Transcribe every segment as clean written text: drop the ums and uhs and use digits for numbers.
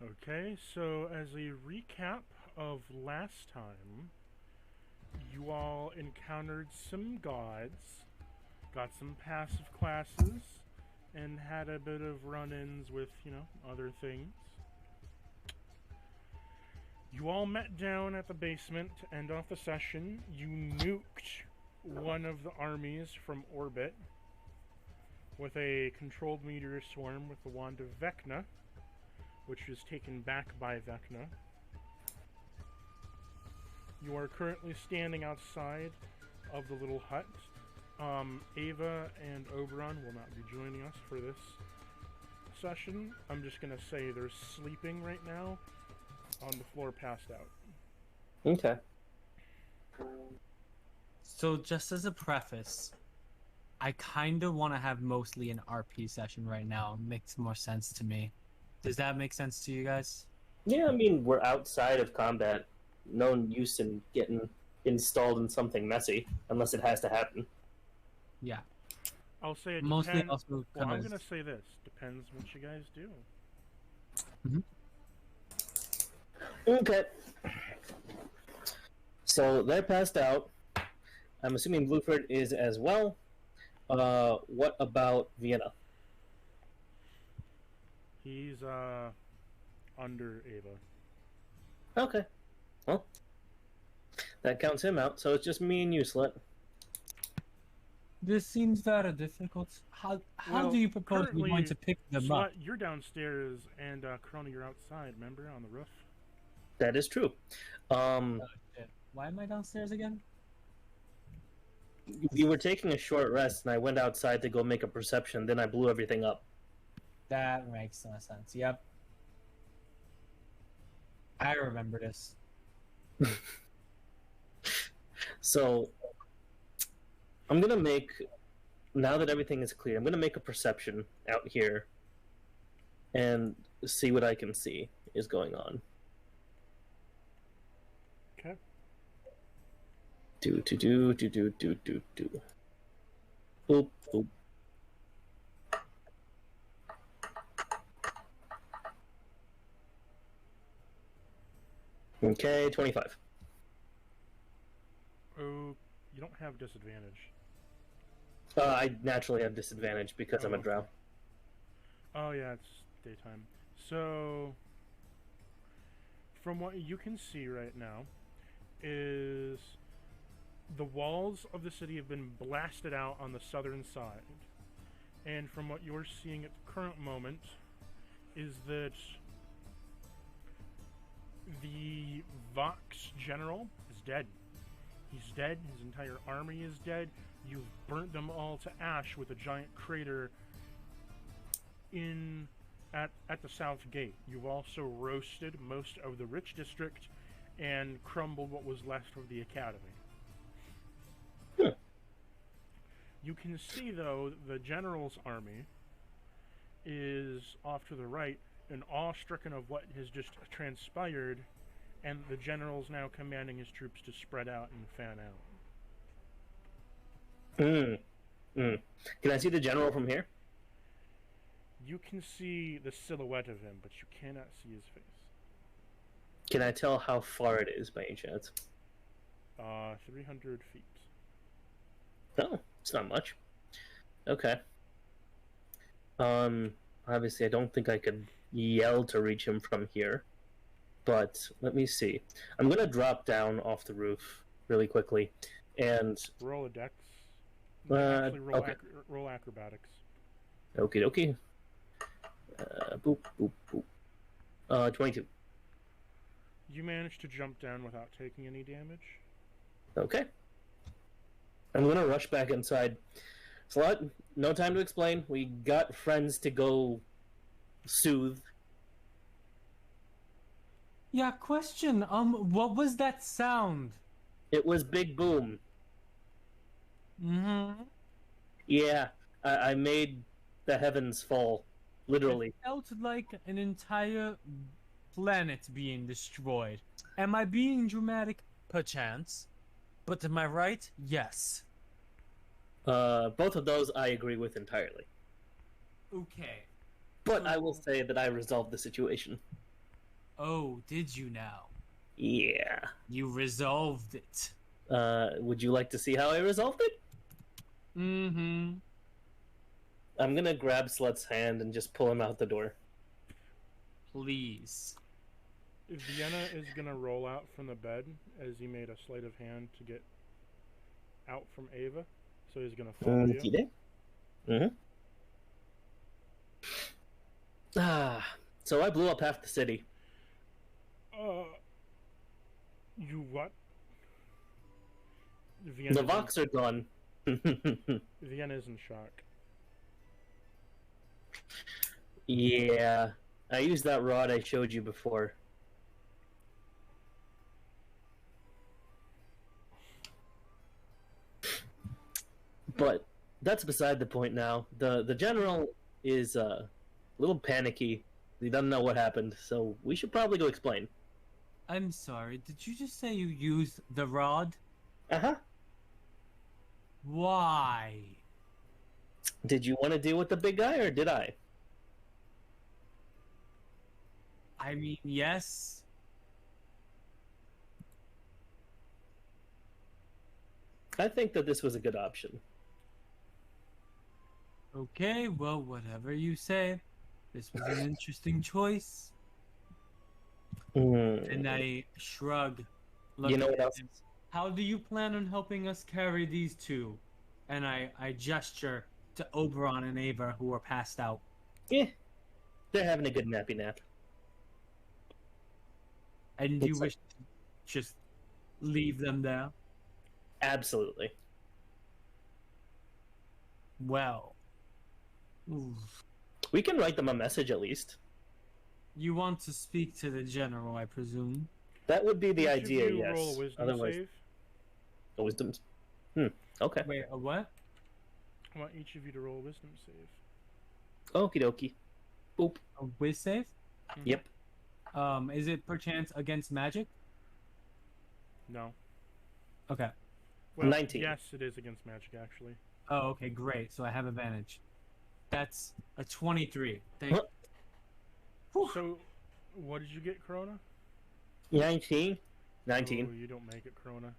Okay, so as a recap of last time, you all encountered some gods, got some passive classes, and had a bit of run-ins with, other things. You all met down at the basement to end off the session. You nuked one of the armies from orbit with a controlled meteor swarm with the wand of Vecna, which was taken back by Vecna. You are currently standing outside of the little hut. Ava and Oberon will not be joining us for this session. I'm just going to say they're sleeping right now on the floor, passed out. Okay. So just as a preface, I kind of want to have mostly an RP session right now. It makes more sense to me. Does that make sense to you guys? Yeah, I mean, we're outside of combat. No use in getting installed in something messy, unless it has to happen. Yeah. I'll say it Mostly depends. also Well, I'm going to say this. Depends what you guys do. Okay. So they're passed out. I'm assuming Blueford is as well. What about Vienna? He's under Ava. Okay. Well, that counts him out, so it's just me and you, Slut. This seems very difficult. How Well, do you propose we're going to pick them up? You're downstairs, and Corona, you're outside, remember, on the roof? That is true. Shit. Why am I downstairs again? You were taking a short rest, and I went outside to go make a perception, then I blew everything up. That makes no sense. Yep. I remember this. So, I'm gonna make, now that everything is clear, I'm gonna make a perception out here and see what I can see is going on. Okay. Do. Boop, boop. Okay, 25. Oh, you don't have disadvantage. I naturally have disadvantage because I'm a drow. Oh, yeah, it's daytime. So, from what you can see right now, is the walls of the city have been blasted out on the southern side. And from what you're seeing at the current moment, is that the Vox general is dead. He's dead. His entire army is dead. You've burnt them all to ash with a giant crater at the south gate. You've also roasted most of the rich district and crumbled what was left of the academy. You can see, though, the general's army is off to the right, and awe-stricken of what has just transpired, and the general's now commanding his troops to spread out and fan out. Can I see the general from here? You can see the silhouette of him, but you cannot see his face. Can I tell how far it is by any chance? 300 feet. Oh, it's not much. Okay. Obviously I don't think I could yell to reach him from here. But let me see. I'm gonna drop down off the roof really quickly and roll a dex. Actually, roll acrobatics. Okie dokie. Boop, boop, boop. 22. You managed to jump down without taking any damage. Okay. I'm gonna rush back inside. Slut, no time to explain. We got friends to go soothe. Yeah, question. What was that sound? It was Big Boom. Mm-hmm. Yeah, I made the heavens fall. Literally. It felt like an entire planet being destroyed. Am I being dramatic? Perchance. But am I right? Yes. Both of those I agree with entirely. Okay. But I will say that I resolved the situation. Oh, did you now? Yeah. You resolved it. Would you like to see how I resolved it? Mm-hmm. I'm gonna grab Slut's hand and just pull him out the door. Please. Vienna is gonna roll out from the bed as he made a sleight of hand to get out from Ava. So he's gonna follow you. Mm-hmm. So I blew up half the city. You what? The Vox are gone. Vienna's in shock. Yeah. I used that rod I showed you before. But that's beside the point now. The general is a little panicky. He doesn't know what happened, so we should probably go explain. I'm sorry, did you just say you used the rod? Uh-huh. Why? Did you want to deal with the big guy, or did I? I mean, yes. I think that this was a good option. Okay, well, whatever you say. This was an interesting choice. And I shrug. You know what else? How do you plan on helping us carry these two? And I gesture to Oberon and Ava, who are passed out. Yeah. They're having a good nappy nap. And you wish to just leave them there? Absolutely. Well. Oof. We can write them a message at least. You want to speak to the general, I presume? That would be the Each idea, of you yes. roll a wisdom Otherwise, save. a wisdom. Okay. Wait, a what? I want each of you to roll a wisdom save. Okie dokie. Boop. A whiz save? Yep. Is it perchance against magic? No. Okay. Well, 19. Yes, it is against magic, actually. Oh, okay, great. So I have advantage. That's a 23. Thank you. So, what did you get, Corona? 19. 19. Oh, you don't make it, Corona.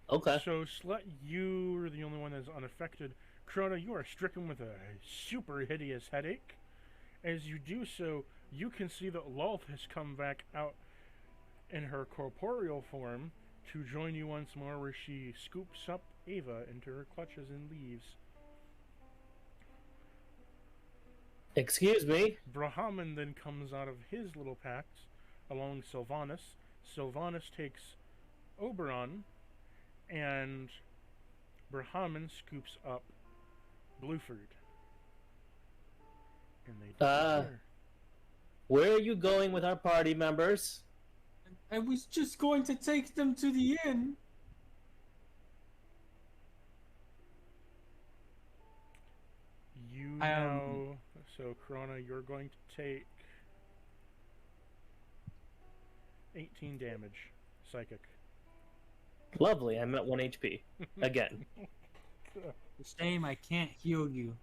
Okay. So, Slut, you are the only one that's unaffected. Corona, you are stricken with a super hideous headache. As you do so, you can see that Lolth has come back out in her corporeal form to join you once more, where she scoops up Ava into her clutches and leaves. Excuse me? Brahman then comes out of his little pact along with Sylvanas. Sylvanas takes Oberon, and Brahman scoops up Blueford. And they disappear. Where are you going with our party members? I was just going to take them to the inn. You know, so Corona, you're going to take 18 damage, psychic. Lovely, I'm at 1 HP. Again. Shame I can't heal you.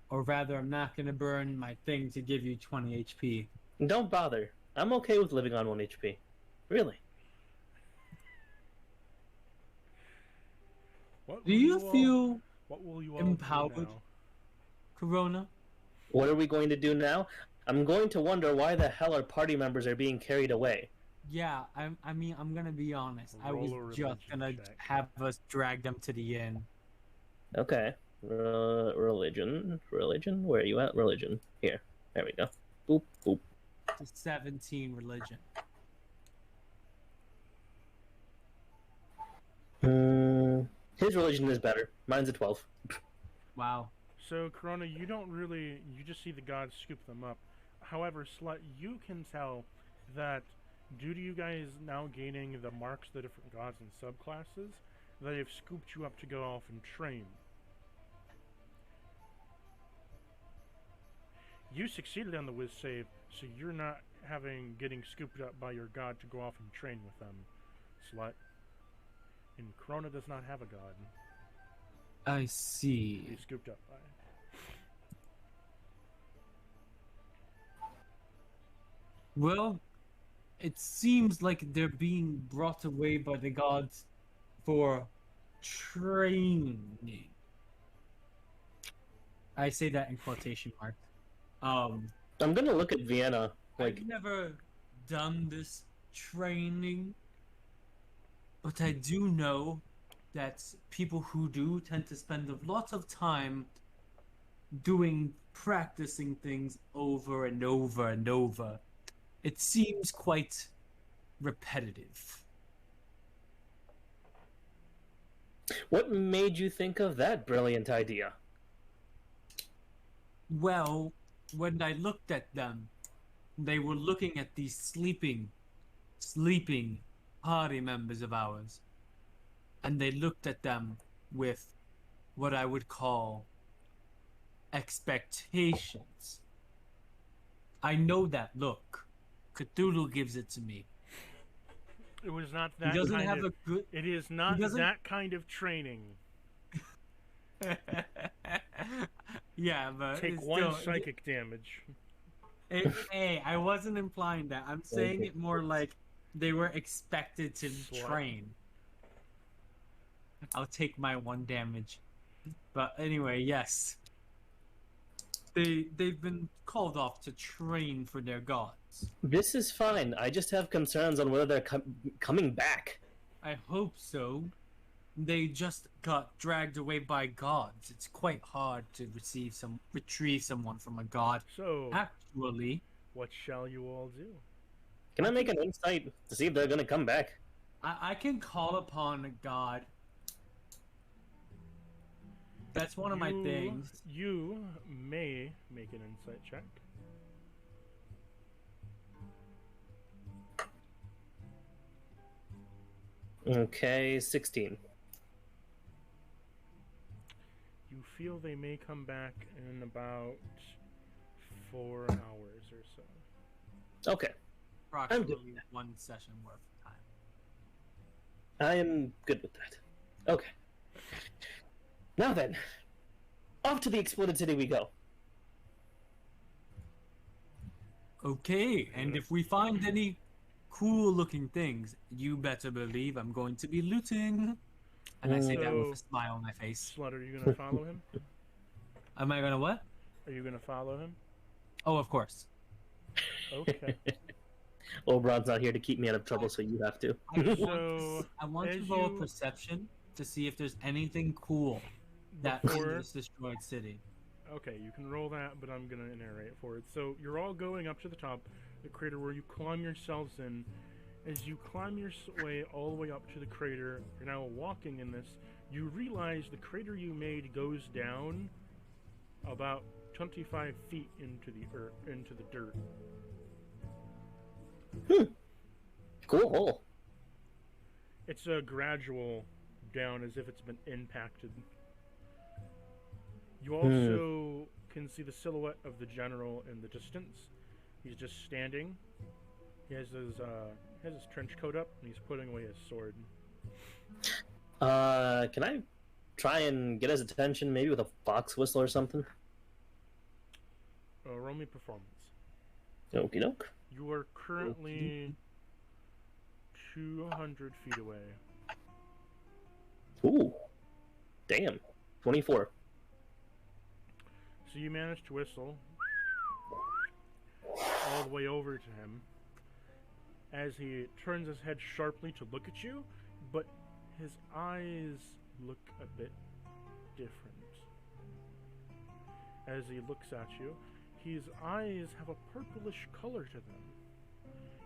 Or rather, I'm not going to burn my thing to give you 20 HP. Don't bother. I'm okay with living on 1 HP. Really. Do you feel what will you all empowered, do now? Corona? What are we going to do now? I'm going to wonder why the hell our party members are being carried away. Yeah, I mean, I'm going to be honest. I Roll was a just going to religion check. have us drag them to the inn. Okay. Religion. Where are you at? Religion. Here. There we go. Boop, boop. To 17 religion. His religion is better. Mine's a 12. Wow. So, Corona, you don't really... You just see the gods scoop them up. However, Slut, you can tell that due to you guys now gaining the marks of the different gods and subclasses, they've scooped you up to go off and train. You succeeded on the whiz save, so you're not getting scooped up by your god to go off and train with them, Slut. And Corona does not have a god. I see. He's scooped up by. Well, it seems like they're being brought away by the gods for training. I say that in quotation marks. I'm gonna look at Vienna. Like, I've never done this training, but I do know that people who do tend to spend a lot of time practicing things over and over and over. It seems quite repetitive. what made you think of that brilliant idea? Well, when I looked at them, they were looking at these sleeping party members of ours. And they looked at them with what I would call expectations. I know that look. Cthulhu gives it to me. It was not that He doesn't kind have of... a good... It is not doesn't- that kind of training. Yeah, but Take it's one still, psychic damage. Hey, I wasn't implying that. I'm saying it more like they were expected to Slut. train. I'll take my 1 damage. But anyway, yes. They've been called off to train for their gods. This is fine. I just have concerns on whether they're coming back. I hope so. They just got dragged away by gods. It's quite hard to retrieve someone from a god. So, Actually, what shall you all do? Can I make an insight to see if they're gonna come back? I can call upon a god. That's one of my things. You may make an insight check. Okay, 16. You feel they may come back in about 4 hours or so. Okay, Approximately 1 session worth of time. I am good with that. Okay. Now then, off to the exploded city we go. Okay, and if we find any cool looking things, you better believe I'm going to be looting. And I say that with a smile on my face. Slut, are you going to follow him? Am I gonna what? Are you going to follow him? Oh, of course. Okay. Oberon's not here to keep me out of trouble, so you have to. So, I want to as roll you- a perception to see if there's anything cool that Before- in this destroyed city. Okay, you can roll that, but I'm going to narrate for it. So, you're all going up to the top, the crater where you climb yourselves in. As you climb your way all the way up to the crater, you're now walking in this, you realize the crater you made goes down about 25 feet into the earth, into the dirt. Cool hole. It's a gradual down as if it's been impacted. You also can see the silhouette of the general in the distance. He's just standing. He has his trench coat up, and he's putting away his sword. Can I try and get his attention, maybe with a fox whistle or something? Roll me performance. Okie doke. You are currently 200 feet away. Ooh. Damn. 24. So you manage to whistle all the way over to him as he turns his head sharply to look at you, but his eyes look a bit different. As he looks at you, his eyes have a purplish color to them,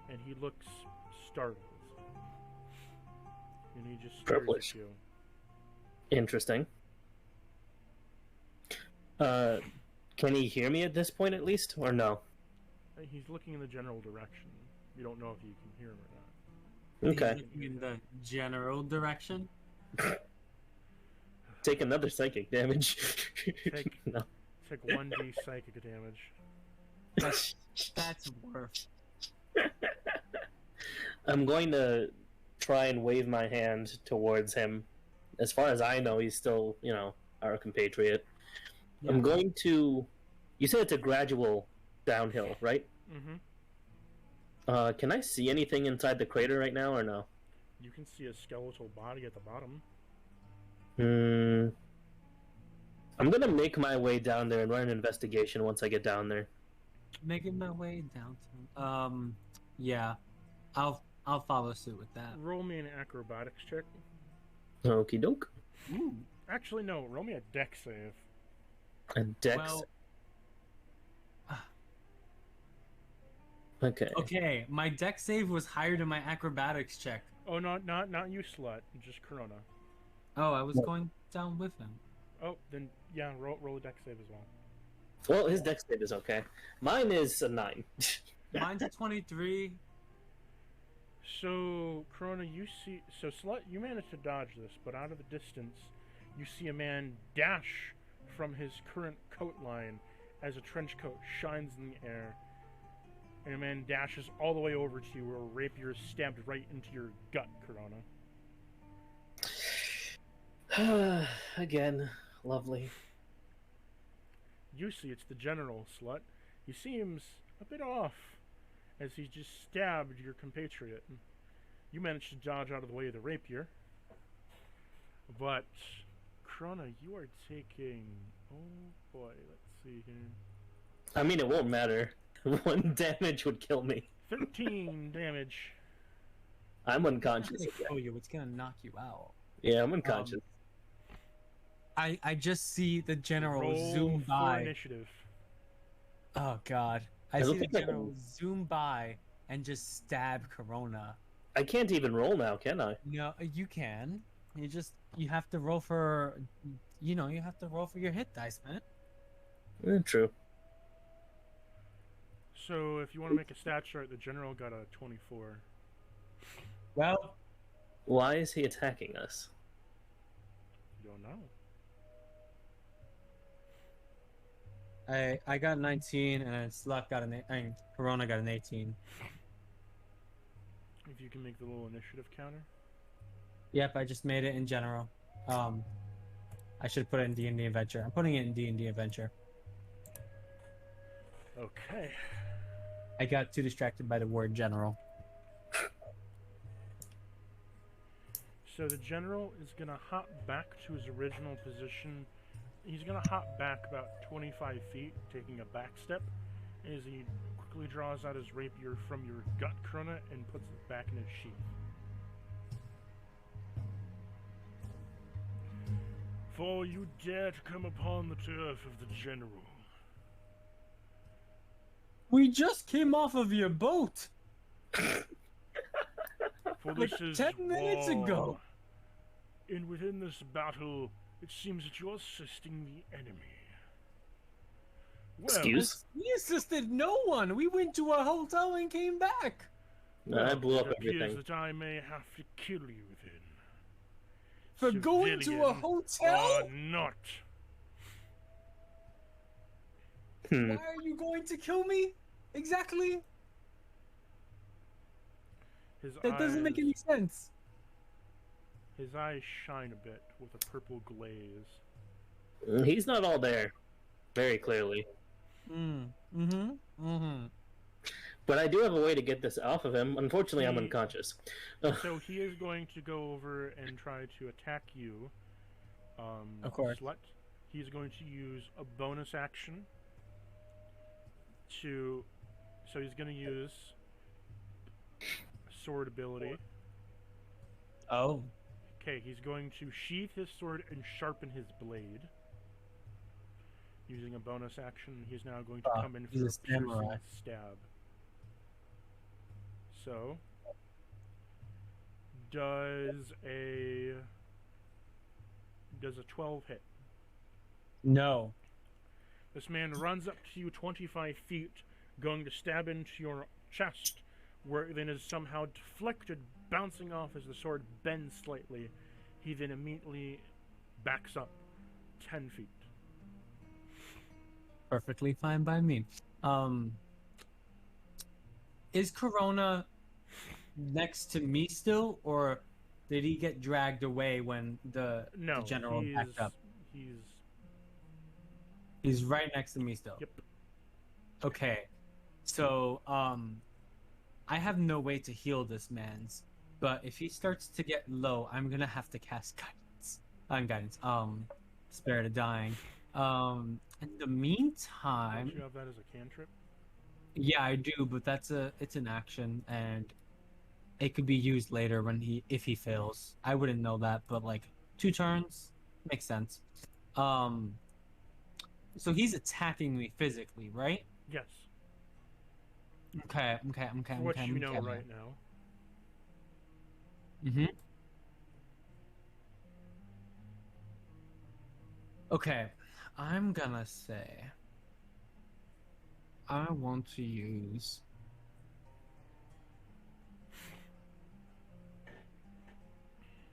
and he looks startled. And he just stares Purplish. at you. Interesting. Can he hear me at this point at least, or no? He's looking in the general direction. You don't know if you can hear him or not. Okay. He's looking in the general direction. Take another psychic damage. Take- No. Take 1d psychic damage. That's worth. I'm going to try and wave my hand towards him. As far as I know, he's still, our compatriot. Yeah. I'm going to... You said it's a gradual downhill, right? Mm-hmm. Can I see anything inside the crater right now, or no? You can see a skeletal body at the bottom. I'm gonna make my way down there and run an investigation once I get down there. Making my way downtown. Yeah, I'll follow suit with that. Roll me an acrobatics check. Okie doke. Ooh. Actually, no. Roll me a dex save. A dex. Well, okay. okay, my dex save was higher than my acrobatics check. Oh, not you, slut. Just Corona. Oh, I was going down with him. Oh, then yeah, roll a dex save as well. Well, his dex save is okay. Mine is a 9. Mine's a 23. So, Corona, you see... So, Slut, you managed to dodge this, but out of the distance, you see a man dash from his current coat line as a trench coat shines in the air. And a man dashes all the way over to you where a rapier is stabbed right into your gut, Corona. Again, lovely. You see it's the general, Slut. He seems a bit off as he just stabbed your compatriot. You managed to dodge out of the way of the rapier. But, Corona, you are taking... Oh boy, let's see here. I mean, it won't matter. 1 damage would kill me. 13 damage. I'm unconscious. It's gonna kill you. It's gonna knock you out. Yeah, I'm unconscious. I just see the general Roll zoom for by. initiative. Oh god. I It'll see the take like general zoom by and just stab Corona. I can't even roll now, can I? No, you can. You have to roll for, you have to roll for your hit dice, man. True. So, if you want to make a stat chart, the general got a 24. Well, Why is he attacking us? Don't know. I got 19 and Corona got an 18. If you can make the little initiative counter. Yep, I just made it in general. I should put it in D&D Adventure. I'm putting it in D&D Adventure. Okay. I got too distracted by the word general. So the general is going to hop back to his original position. He's going to hop back about 25 feet, taking a back step, as he quickly draws out his rapier from your gut, Corona, and puts it back in his sheath. For you dare to come upon the turf of the general. We just came off of your boat! For Like this is 10 minutes war. ago. And within this battle, it seems that you're assisting the enemy. Well, Excuse? We assisted no one! We went to a hotel and came back! I blew up it appears everything. that I may have to kill you then. For going to a Civilian hotel? or not. Why are you going to kill me? Exactly? That doesn't make any sense. His eyes shine a bit with a purple glaze. He's not all there. Very clearly. But I do have a way to get this off of him. Unfortunately, I'm unconscious. So he is going to go over and try to attack you. Of course. Slut. He's going to use a bonus action to... So he's going to use sword ability. Oh. Okay, he's going to sheath his sword and sharpen his blade. Using a bonus action, he's now going to come in for a piercing stab. So, does a 12 hit? No. This man runs up to you 25 feet, going to stab into your chest, where it then is somehow deflected, bouncing off as the sword bends slightly. He then immediately backs up 10 feet. Perfectly fine by me. Is Corona next to me still, or did he get dragged away when the general backed up? He's right next to me still. Yep. Okay. So, I have no way to heal this man's, but if he starts to get low, I'm gonna have to cast guidance. Spare the dying. In the meantime, Don't you have that as a cantrip? yeah, I do, but it's an action, and it could be used later if he fails. I wouldn't know that, but like 2 turns makes sense. So he's attacking me physically, right? Yes. Okay. For what you know right now. Mm-hmm. Okay, I'm gonna say I want to use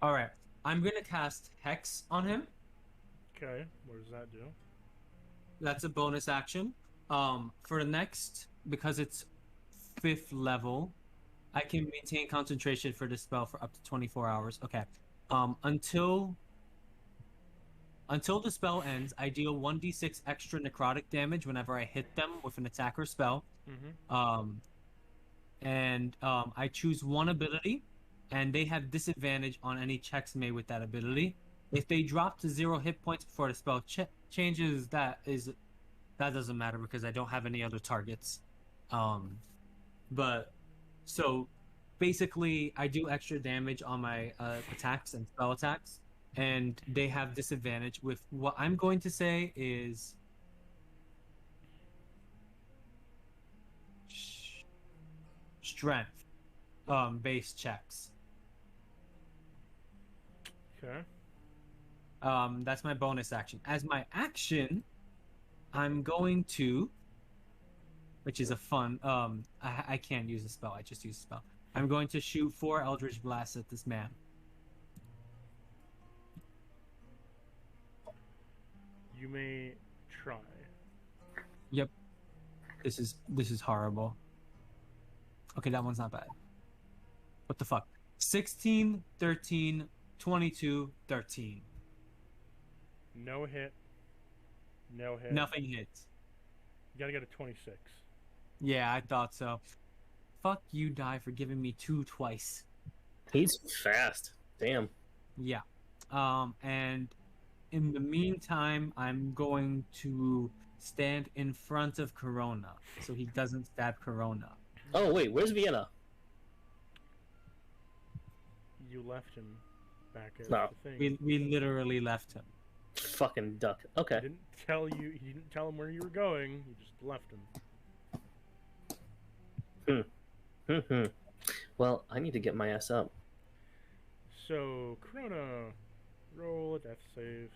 Alright, I'm gonna cast Hex on him. Okay, what does that do? That's a bonus action. For the next, because it's 5th level, I can maintain concentration for the spell for up to 24 hours. Okay. Until the spell ends, I deal 1d6 extra necrotic damage whenever I hit them with an attack or spell. Mm-hmm. I choose one ability, and they have disadvantage on any checks made with that ability. If they drop to 0 hit points before the spell changes, that doesn't matter because I don't have any other targets. But so basically, I do extra damage on my attacks and spell attacks, and they have disadvantage with what I'm going to say is strength based checks. Okay. That's my bonus action. As my action, I'm going to, which is a fun. I can't use a spell. I just use a spell. I'm going to shoot 4 Eldritch Blasts at this man. You may try. Yep. This is horrible. Okay, that one's not bad. What the fuck? 16, 13, 22, 13. No hit. No hit. Nothing hits. You gotta get a 26. Yeah, I thought so. Fuck you, Die, for giving me 2 twice. He's fast. Damn. Yeah. And in the meantime, I'm going to stand in front of Corona so he doesn't stab Corona. Oh, wait, where's Vienna? You left him back at No. the thing. We literally left him. Fucking duck. Okay. He didn't tell him where you were going. You just left him. Well, I need to get my ass up. So, Corona, roll a death save.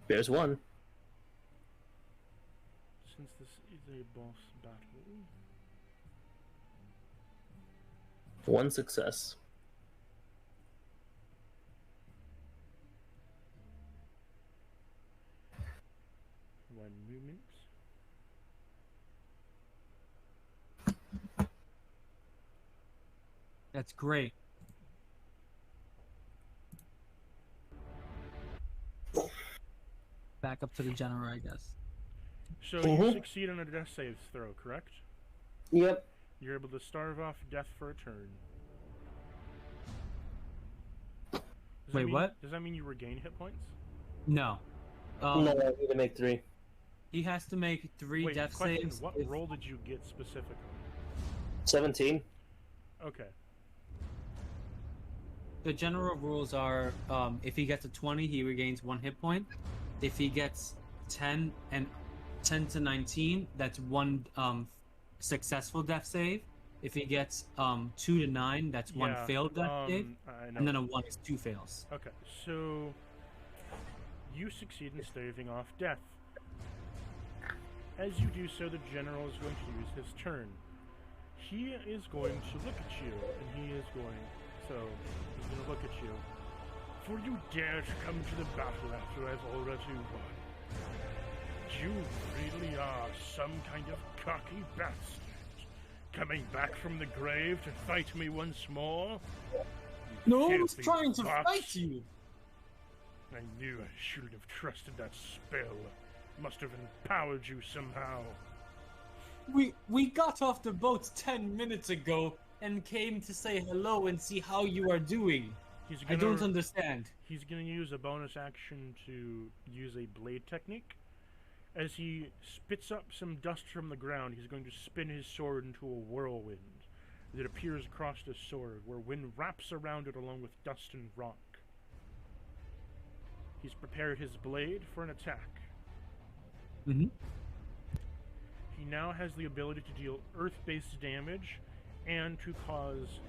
There's one. Since this is a boss battle. 1 success. One movement. That's great. Back up to the general, I guess. So you succeed on a death save throw, correct? Yep. You're able to starve off death for a turn. Wait, what? Does that mean you regain hit points? No. No, I need to make 3. He has to make 3 death question, saves. What roll did you get specifically? 17. Okay. The general rules are if he gets a 20, he regains 1 hit point. If he gets 10 to 19, that's 1 successful death save. If he gets 2 to 9, that's 1 failed death save. And then a 1 is 2 fails. Okay, so you succeed in staving off death. As you do so, the general is going to use his turn. He is going to look at you, and he's going to look at you. For you dare to come to the battle after I've already won. You really are some kind of cocky bastard, coming back from the grave to fight me once more? You No one's Filthy trying to box. fight you. I knew I shouldn't have trusted that spell. Must have empowered you somehow. We got off the boat 10 minutes ago and came to say hello and see how you are doing. I don't understand. He's gonna use a bonus action to use a blade technique. As he spits up some dust from the ground, he's going to spin his sword into a whirlwind that appears across his sword, where wind wraps around it along with dust and rock. He's prepared his blade for an attack. Mm-hmm. He now has the ability to deal earth-based damage and to cause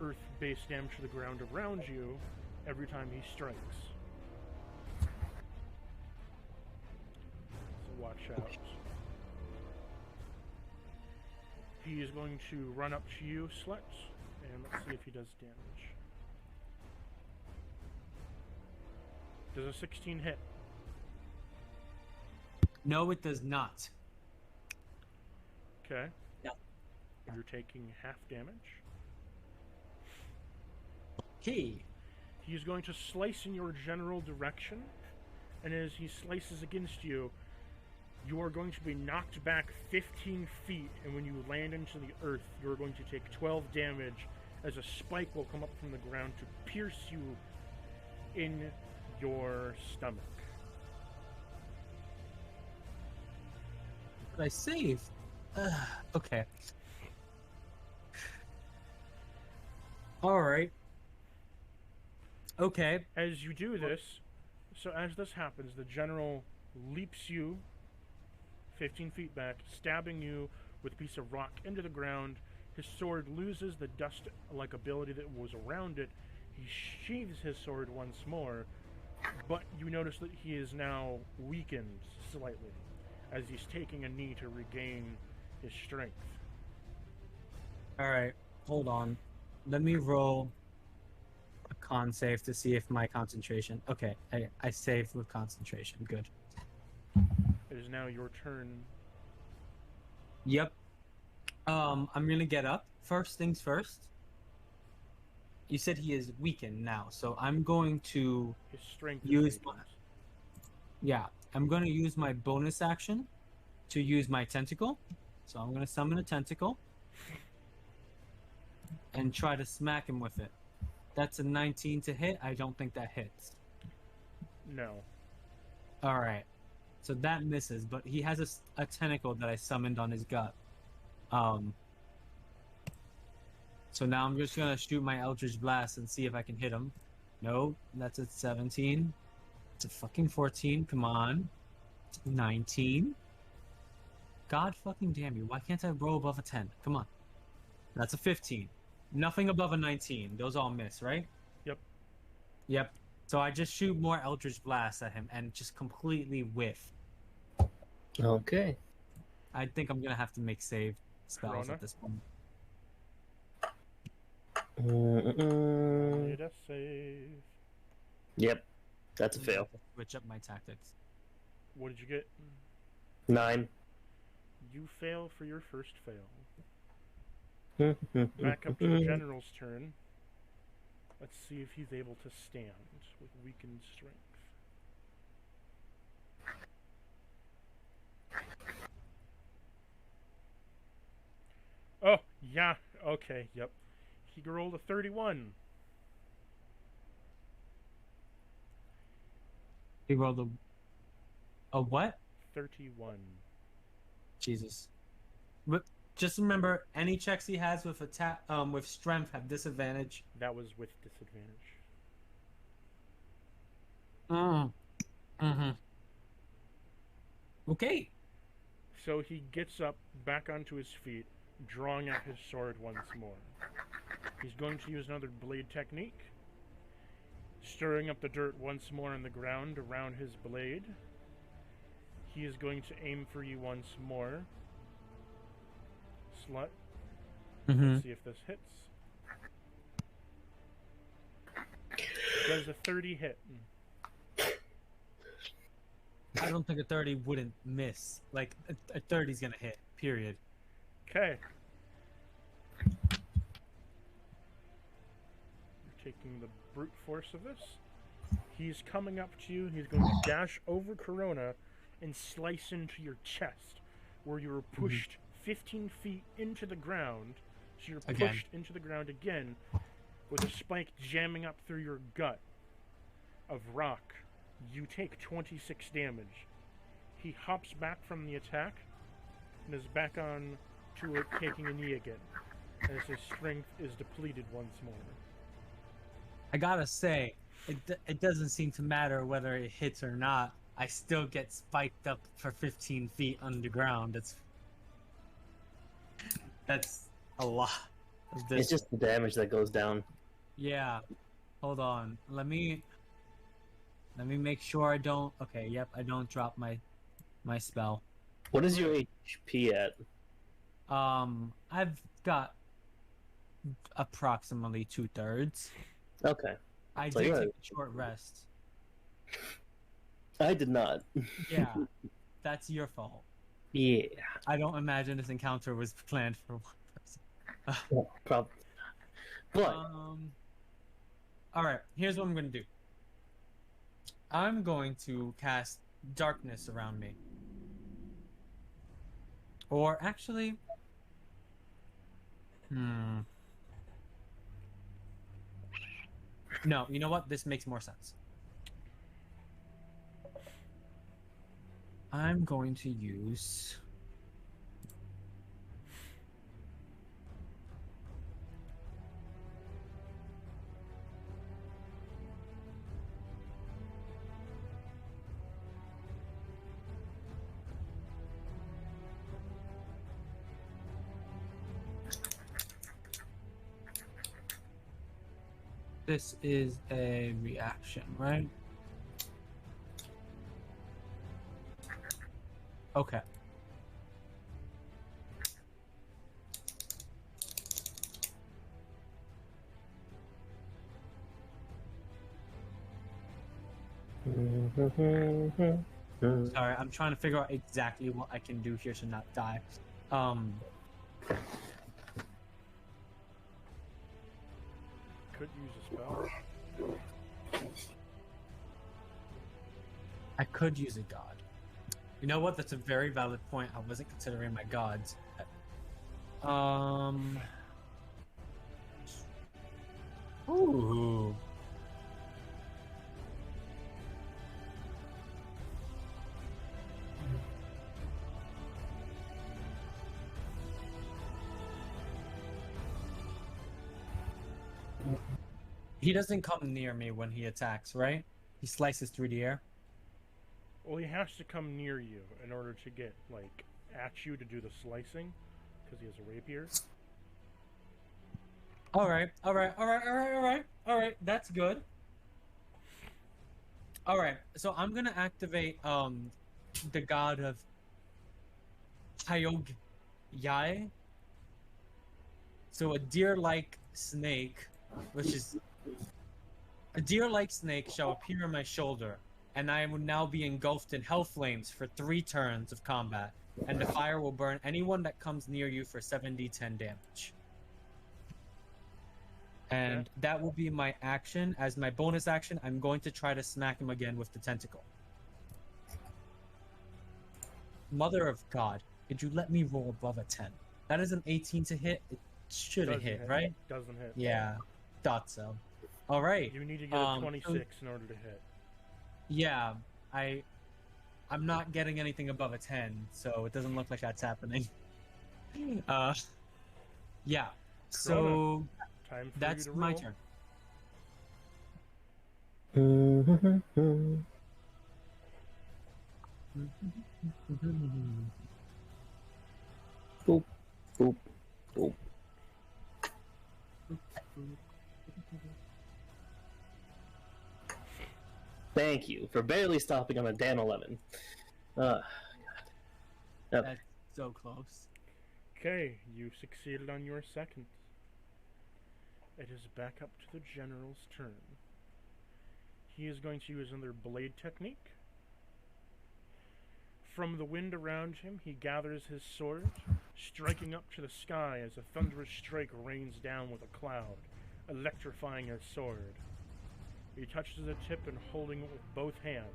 earth-based damage to the ground around you every time he strikes. So watch out. He is going to run up to you, Slut, and let's see if he does damage. Does a 16 hit? No, it does not. Okay. Yeah. You're taking half damage. Okay. He's going to slice in your general direction, and as he slices against you, you are going to be knocked back 15 feet, and when you land into the earth, you're going to take 12 damage as a spike will come up from the ground to pierce you in your stomach. But I saved. Okay. Alright. Okay. As you do this, so as this happens, the general leaps you 15 feet back, stabbing you with a piece of rock into the ground. His sword loses the dust-like ability that was around it. He sheathes his sword once more, but you notice that he is now weakened slightly, as he's taking a knee to regain his strength. Alright. Hold on. Let me roll a con save to see if my concentration... Okay, I saved with concentration. Good. It is now your turn. Yep. I'm gonna get up. First things first. You said he is weakened now, so I'm going to His strength is use weakened. I'm gonna use my bonus action to use my tentacle. So I'm gonna summon a tentacle and try to smack him with it. That's a 19 to hit. I don't think that hits. No. Alright. So that misses, but he has a tentacle that I summoned on his gut. So now I'm just gonna shoot my Eldritch Blast and see if I can hit him. No, that's a 17. It's a fucking 14. Come on. 19. God fucking damn you. Why can't I roll above a 10? Come on. That's a 15. Nothing above a 19. Those all miss, right? Yep. Yep. So I just shoot more Eldritch Blasts at him and just completely whiff. Okay. I think I'm gonna have to make save spells Corona? at this point. Need a save. Yep. That's a fail. Switch up my tactics. What did you get? 9. You fail for your first fail. Back up to the general's turn. Let's see if he's able to stand with weakened strength. Oh, yeah, okay, yep. He rolled a 31. He rolled a what? 31. Jesus. But just remember, any checks he has with with strength have disadvantage. That was with disadvantage. Mm-hmm. Okay. So he gets up, back onto his feet, drawing out his sword once more. He's going to use another blade technique, stirring up the dirt once more on the ground around his blade. He is going to aim for you once more. Slut. Let's see if this hits. Does a 30 hit? I don't think a 30 wouldn't miss. Like, a 30's gonna hit, period. Okay. taking the brute force of this. He's coming up to you. He's going to dash over Corona and slice into your chest, where you were pushed 15 feet into the ground. So you're pushed into the ground again, with a spike jamming up through your gut of rock. You take 26 damage. He hops back from the attack and is back on to it, taking a knee again, as his strength is depleted once more. I gotta say, it doesn't seem to matter whether it hits or not. I still get spiked up for 15 feet underground. That's a lot of this. It's just the damage that goes down. Yeah. Hold on. Let me make sure I don't. Okay. Yep. I don't drop my spell. What is your HP at? I've got approximately 2/3. Okay. I So did you're take a short rest. I did not. Yeah. That's your fault. Yeah. I don't imagine this encounter was planned for one person. Probably. But all right, here's what I'm going to do. I'm going to cast darkness around me. Or actually, no, you know what? This makes more sense. I'm going to use this is a reaction, right? Okay. Sorry, I'm trying to figure out exactly what I can do here to not die. Could use a spell. I could use a god. You know what? That's a very valid point. I wasn't considering my gods. Ooh. He doesn't come near me when he attacks, right? He slices through the air. Well, he has to come near you in order to get, like, at you to do the slicing, because he has a rapier. Alright. That's good. Alright, so I'm gonna activate, the god of Hayog Yai. So a deer-like snake, which is... A deer-like snake shall appear on my shoulder, and I will now be engulfed in hell flames for 3 turns of combat, and the fire will burn anyone that comes near you for 7d10 damage. And that will be my action. As my bonus action, I'm going to try to smack him again with the tentacle. Mother of God, did you let me roll above a 10? That is an 18 to hit. It should have hit, right? Doesn't hit. Yeah, thought so. All right. You need to get a 26 in order to hit. Yeah, I'm not getting anything above a 10, so it doesn't look like that's happening. Yeah. So Time for that's you to my roll. turn. Boop, boop, boop. Thank you for barely stopping on a damn 11. God. Yep. That's so close. Okay, you succeeded on your second. It is back up to the general's turn. He is going to use another blade technique. From the wind around him, he gathers his sword, striking up to the sky as a thunderous strike rains down with a cloud electrifying his sword. He touches the tip and holding it with both hands.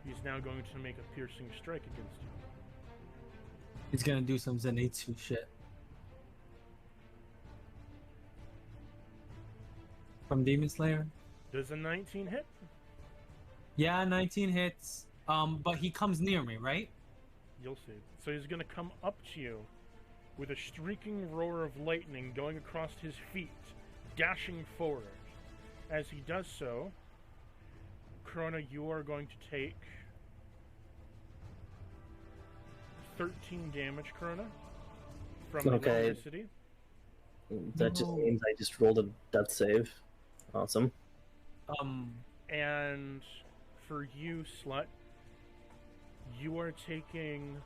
He's now going to make a piercing strike against you. He's gonna do some Zenitsu shit. From Demon Slayer? Does a 19 hit? Yeah, 19 hits. But he comes near me, right? You'll see. So he's going to come up to you with a streaking roar of lightning going across his feet, dashing forward. As he does so, Corona, you are going to take 13 damage, Corona, from Okay. electricity. That just means I just rolled a death save. Awesome. And for you, Slut, you are taking,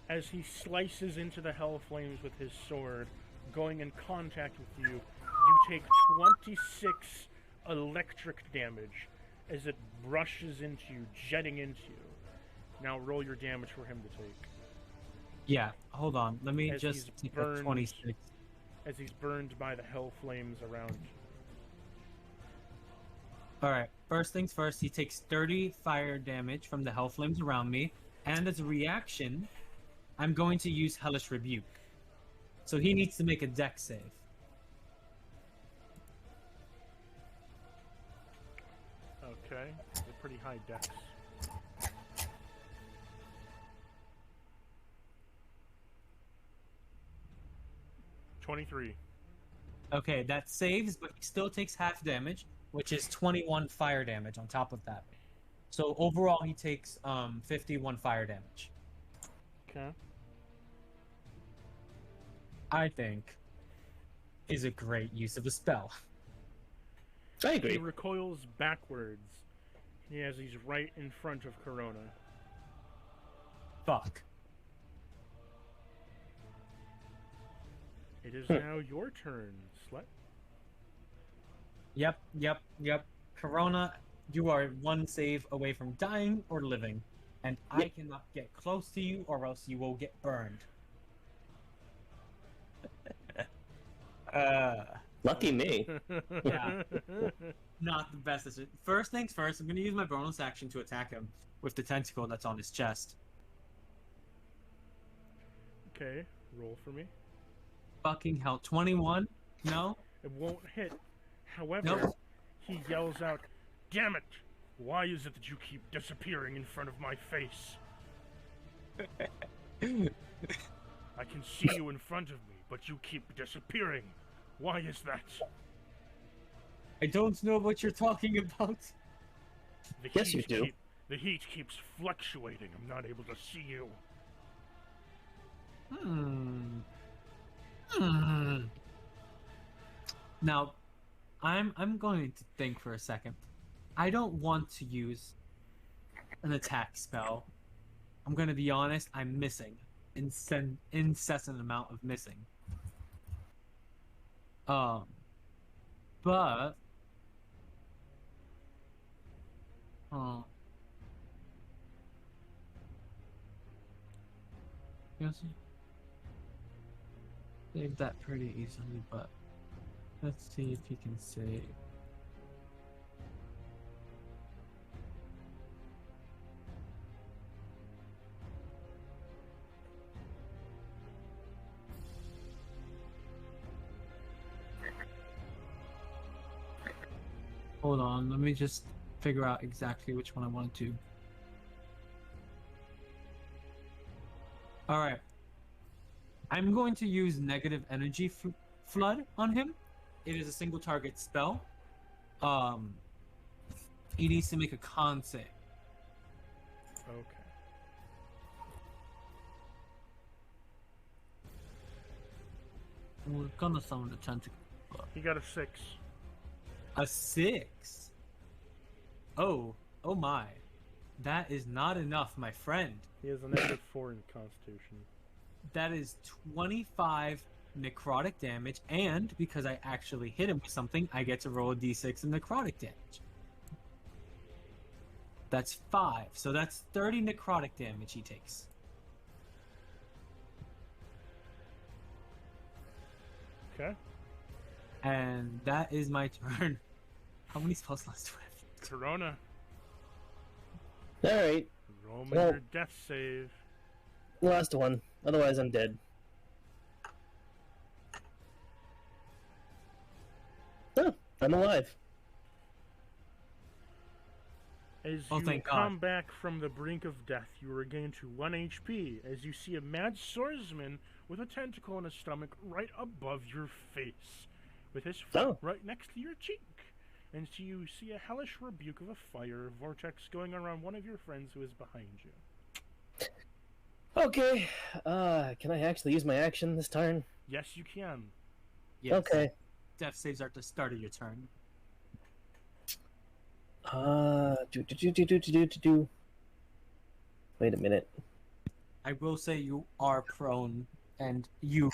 as he slices into the hell flames with his sword, going in contact with you, you take 26 electric damage as it brushes into you, jetting into you. Now roll your damage for him to take. Yeah, hold on. Let me As just he's take burned- a 26. As he's burned by the hell flames around. Alright, first things first, he takes 30 fire damage from the hell flames around me, and as a reaction, I'm going to use Hellish Rebuke. So he needs to make a dex save. Okay, it's a pretty high dex. $23. Okay, that saves, but he still takes half damage, which is 21 fire damage on top of that. So overall, he takes 51 fire damage. Okay. I think is a great use of a spell. I He agree. recoils backwards. As he's right in front of Corona. Fuck. It is now your turn, Slut. Yep. Corona, you are one save away from dying or living, and I cannot get close to you or else you will get burned. Lucky me. Yeah. Not the best decision. First things first, I'm going to use my bonus action to attack him with the tentacle that's on his chest. Okay, roll for me. Fucking hell. 21? No? It won't hit. However, Nope. he yells out, "Damn it! Why is it that you keep disappearing in front of my face? I can see you in front of me, but you keep disappearing. Why is that?" I don't know what you're talking about. Yes, you do. The heat keeps fluctuating. I'm not able to see you. Now, I'm going to think for a second. I don't want to use an attack spell. I'm going to be honest, I'm missing. Incessant amount of missing. But... Yes. Save that pretty easily, but let's see if he can save. Hold on, let me just figure out exactly which one I want to do. Alright. I'm going to use negative energy flood on him. It is a single target spell. He needs to make a con save. Okay. We're gonna summon the tentacle. He got a 6. A 6? Oh my. That is not enough, my friend. He has a -4 in Constitution. That is 25 necrotic damage, and because I actually hit him with something, I get to roll a d6 of necrotic damage. That's 5, so that's 30 necrotic damage he takes. Okay. And that is my turn. How many spell slots do I have? Corona, Alright, roll me Well- your death save. last one. Otherwise, I'm dead. Oh, I'm alive. As Oh, you thank come God. back from the brink of death, you regain to 1 HP as you see a mad swordsman with a tentacle in his stomach right above your face, with his foot Oh. right next to your cheek. And so you see a hellish rebuke of a fire vortex going around one of your friends who is behind you. Okay, can I actually use my action this turn? Yes, you can. Yes. Okay. Death saves are at the start of your turn. Do. Wait a minute. I will say you are prone, and you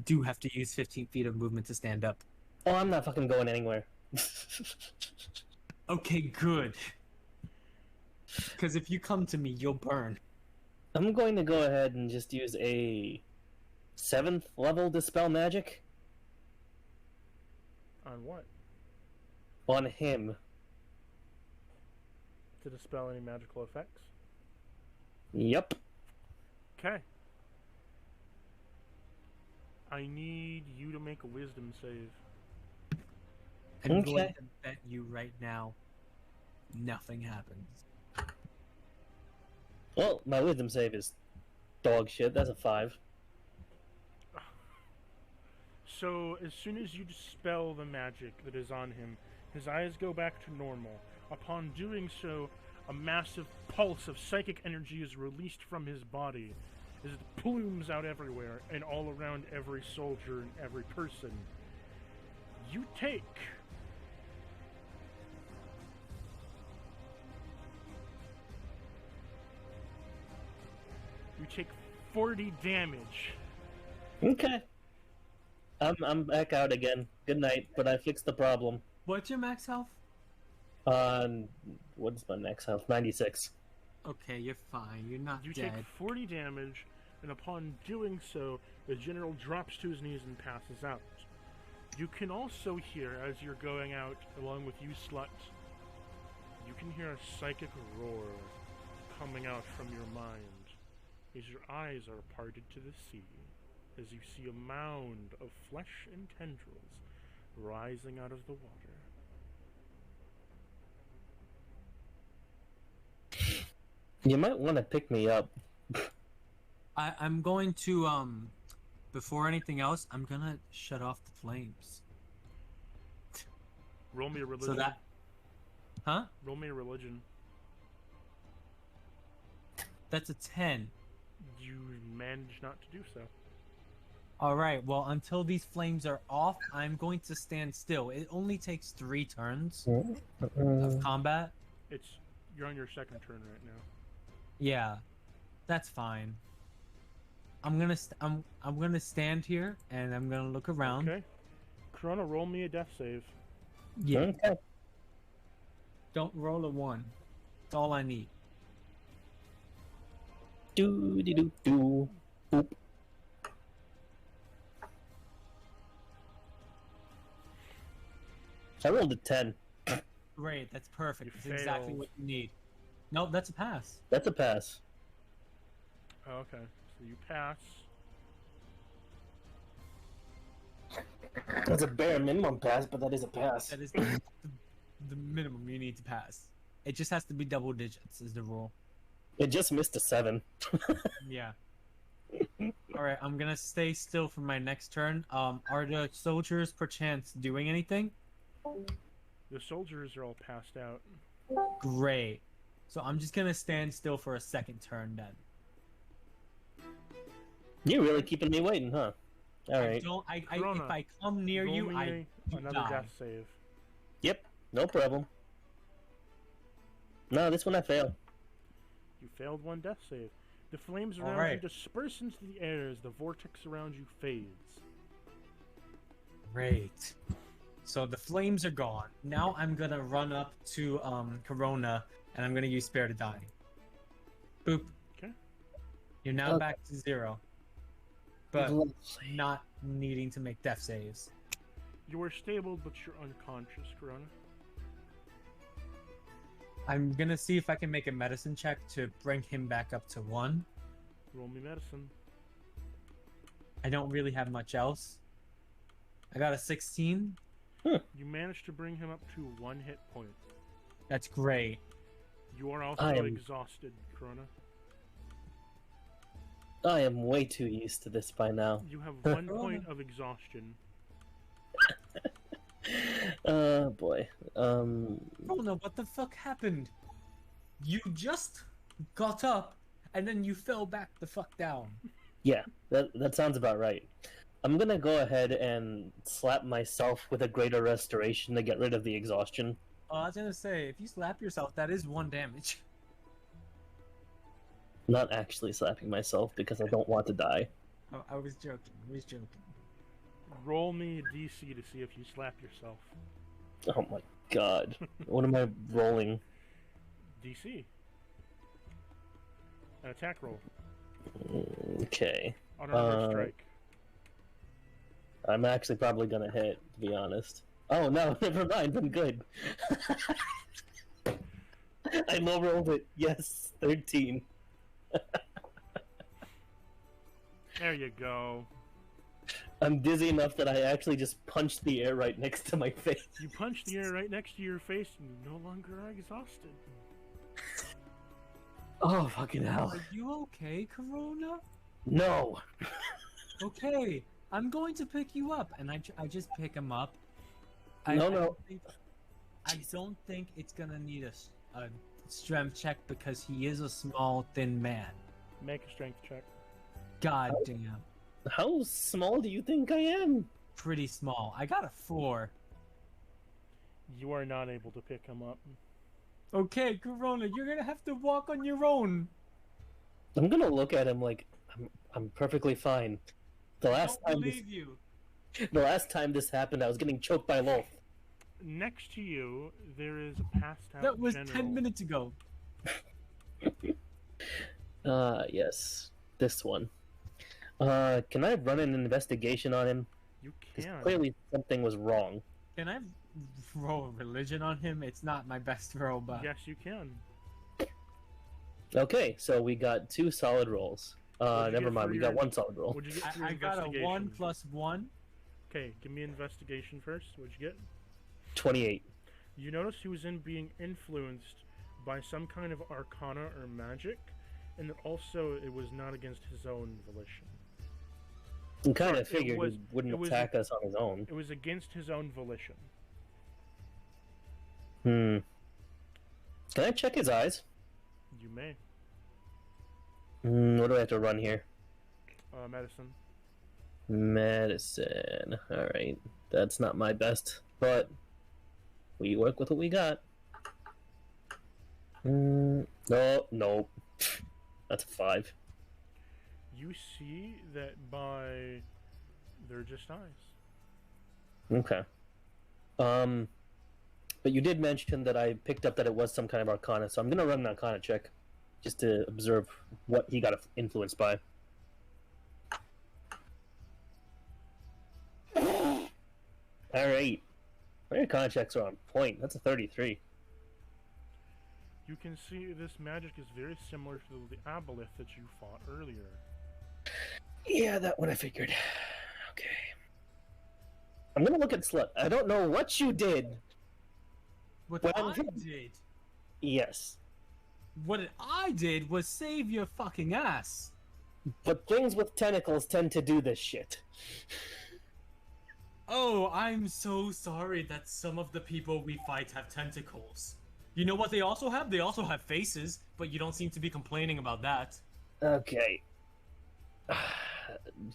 do have to use 15 feet of movement to stand up. Oh, I'm not fucking going anywhere. Okay, good. Because if you come to me, you'll burn. I'm going to go ahead and just use a 7th level Dispel Magic On what? on him. To dispel any magical effects? Yep. Okay. I need you to make a wisdom save. I'm going Okay. to bet you right now, nothing happens. Well, my wisdom save is dog shit. That's a 5. So, as soon as you dispel the magic that is on him, his eyes go back to normal. Upon doing so, a massive pulse of psychic energy is released from his body, as it plumes out everywhere and all around every soldier and every person. You take 40 damage. Okay. I'm back out again. Good night, but I fixed the problem. What's your max health? What's my next health? 96. Okay, you're fine. You're not You dead. take 40 damage, and upon doing so, the general drops to his knees and passes out. You can also hear, as you're going out, along with you, Slut, you can hear a psychic roar coming out from your mind, as your eyes are parted to the sea, as you see a mound of flesh and tendrils rising out of the water. You might want to pick me up. I'm going to, before anything else, I'm gonna shut off the flames. Roll me a religion. So that... Huh? Roll me a religion. That's a 10. You manage not to do so. Alright, well, until these flames are off, I'm going to stand still. It only takes 3 turns of combat. You're on your second turn right now. Yeah, that's fine. I'm gonna stand here and I'm gonna look around. Okay. Corona, roll me a death save. Yeah, Okay. don't roll a 1. That's all I need. Do. Boop. I rolled a 10. Great, that's perfect. You That's exactly failed. what you need. Nope, that's a pass. That's a pass. Oh, okay. So you pass. That's a bare minimum pass, but that is a pass. That is the minimum you need to pass. It just has to be double digits is the rule. It just missed a 7. Yeah. Alright, I'm gonna stay still for my next turn. Are the soldiers perchance doing anything? The soldiers are all passed out. Great. So I'm just gonna stand still for a second turn then. You're really keeping me waiting, huh? Alright. Corona, if I come near roll you, me another die. death save. Yep, no problem. No, this one I fail. You failed one death save. The flames All around right. you disperse into the air as the vortex around you fades. Great. So the flames are gone. Now I'm gonna run up to Corona and I'm gonna use Spare to Die. Boop. Okay. You're now Okay. back to 0. But not needing to make death saves. You are stable, but you're unconscious, Corona. I'm gonna see if I can make a medicine check to bring him back up to 1. Roll me medicine. I don't really have much else. I got a 16. You managed to bring him up to 1 hit point. That's great. You are also exhausted, Corona. I am way too used to this by now. You have 1 point of exhaustion. Boy. Oh no, what the fuck happened? You just got up and then you fell back the fuck down. Yeah, that sounds about right. I'm gonna go ahead and slap myself with a greater restoration to get rid of the exhaustion. Oh, I was gonna say, if you slap yourself, that is 1 damage. Not actually slapping myself because I don't want to die. Oh, I was joking. Roll me a DC to see if you slap yourself. Oh my god. What am I rolling? DC. An attack roll. Okay. On another strike. I'm actually probably gonna hit, to be honest. Oh no, never mind, I'm good. I low rolled it. Yes, 13. There you go. I'm dizzy enough that I actually just punched the air right next to my face. You punched the air right next to your face and you no longer are exhausted. Oh, fucking hell. Are you okay, Corona? No. Okay, I'm going to pick you up, and I just pick him up. No. I don't think it's gonna need a strength check because he is a small, thin man. Make a strength check. God damn. How small do you think I am? Pretty small. I got a 4. You are not able to pick him up. Okay, Corona, you're gonna have to walk on your own. I'm gonna look at him like I'm perfectly fine. The I don't believe you. The last time this happened, I was getting choked by Lolth. Next to you, there is a passed out That was general. 10 minutes ago. Yes. This one. Can I run an investigation on him? You 'Cause can. clearly something was wrong. Can I roll religion on him? It's not my best roll, but... Yes, you can. Okay, so we got 2 solid rolls. What'd you Never get mind, for we your- got 1 solid roll. What'd you get for your I got a investigation? 1 plus 1. Okay, give me investigation first. What'd you get? 28. You notice he was being influenced by some kind of arcana or magic, and that also it was not against his own volition. I kind Sorry, of figured it was- he wouldn't it was- attack us on his own. It was against his own volition. Can I check his eyes? You may. What do I have to run here? Medicine. Medicine. Alright. That's not my best, but we work with what we got. No. That's a 5. You see that by... They're just eyes. Okay. But you did mention that I picked up that it was some kind of arcana, so I'm gonna run an arcana check just to observe what he got influenced by. Alright. My arcana checks are on point. That's a 33. You can see this magic is very similar to the aboleth that you fought earlier. Yeah, that one I figured. Okay. I'm gonna look at Slut. I don't know what you did. What Well, I did... Yes. What I did was save your fucking ass. But things with tentacles tend to do this shit. Oh, I'm so sorry that some of the people we fight have tentacles. You know what they also have? They also have faces, but you don't seem to be complaining about that. Okay.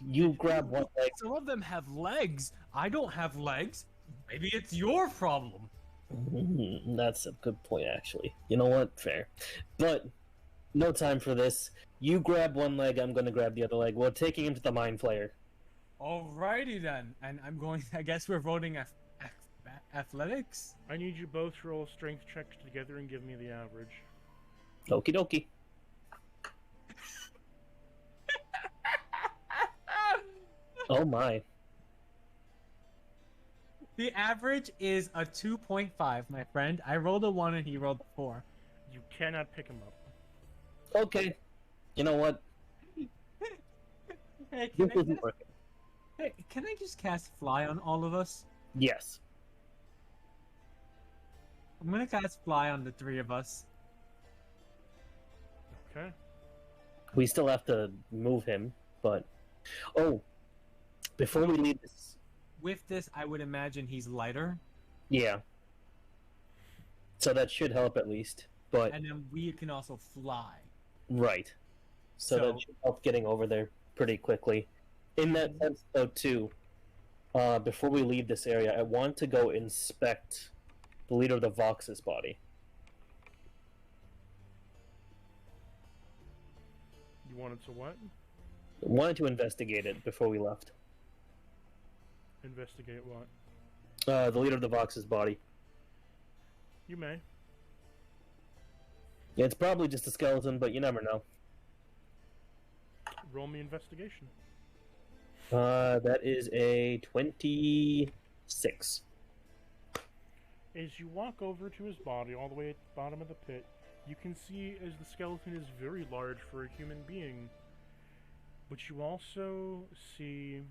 You grab one leg. Some of them have legs. I don't have legs. Maybe it's your problem. That's a good point, actually. You know what? Fair. But, no time for this. You grab one leg, I'm gonna grab the other leg. We're taking him to the Mind Flayer. Alrighty then. And I'm going... I guess we're voting athletics? I need you both to roll strength checks together and give me the average. Okie dokie. Oh my. The average is a 2.5, my friend. I rolled a 1 and he rolled a 4. You cannot pick him up. Okay. You know what? Hey, This isn't working. hey, can I just cast Fly on all of us? Yes. I'm gonna cast Fly on the 3 of us. Okay. We still have to move him, but... Oh! Before we leave this... With this, I would imagine he's lighter, Yeah. So that should help at least, but... and then we can also fly. Right. So that should help getting over there pretty quickly. In that sense, though, too, before we leave this area, I want to go inspect the leader of the Vox's body. You wanted to what? Wanted to investigate it before we left. Investigate what? The leader of the Vox's body. You may. Yeah, it's probably just a skeleton, but you never know. Roll me investigation. That is a 26. As you walk over to his body, all the way at the bottom of the pit, you can see as the skeleton is very large for a human being. But you also see...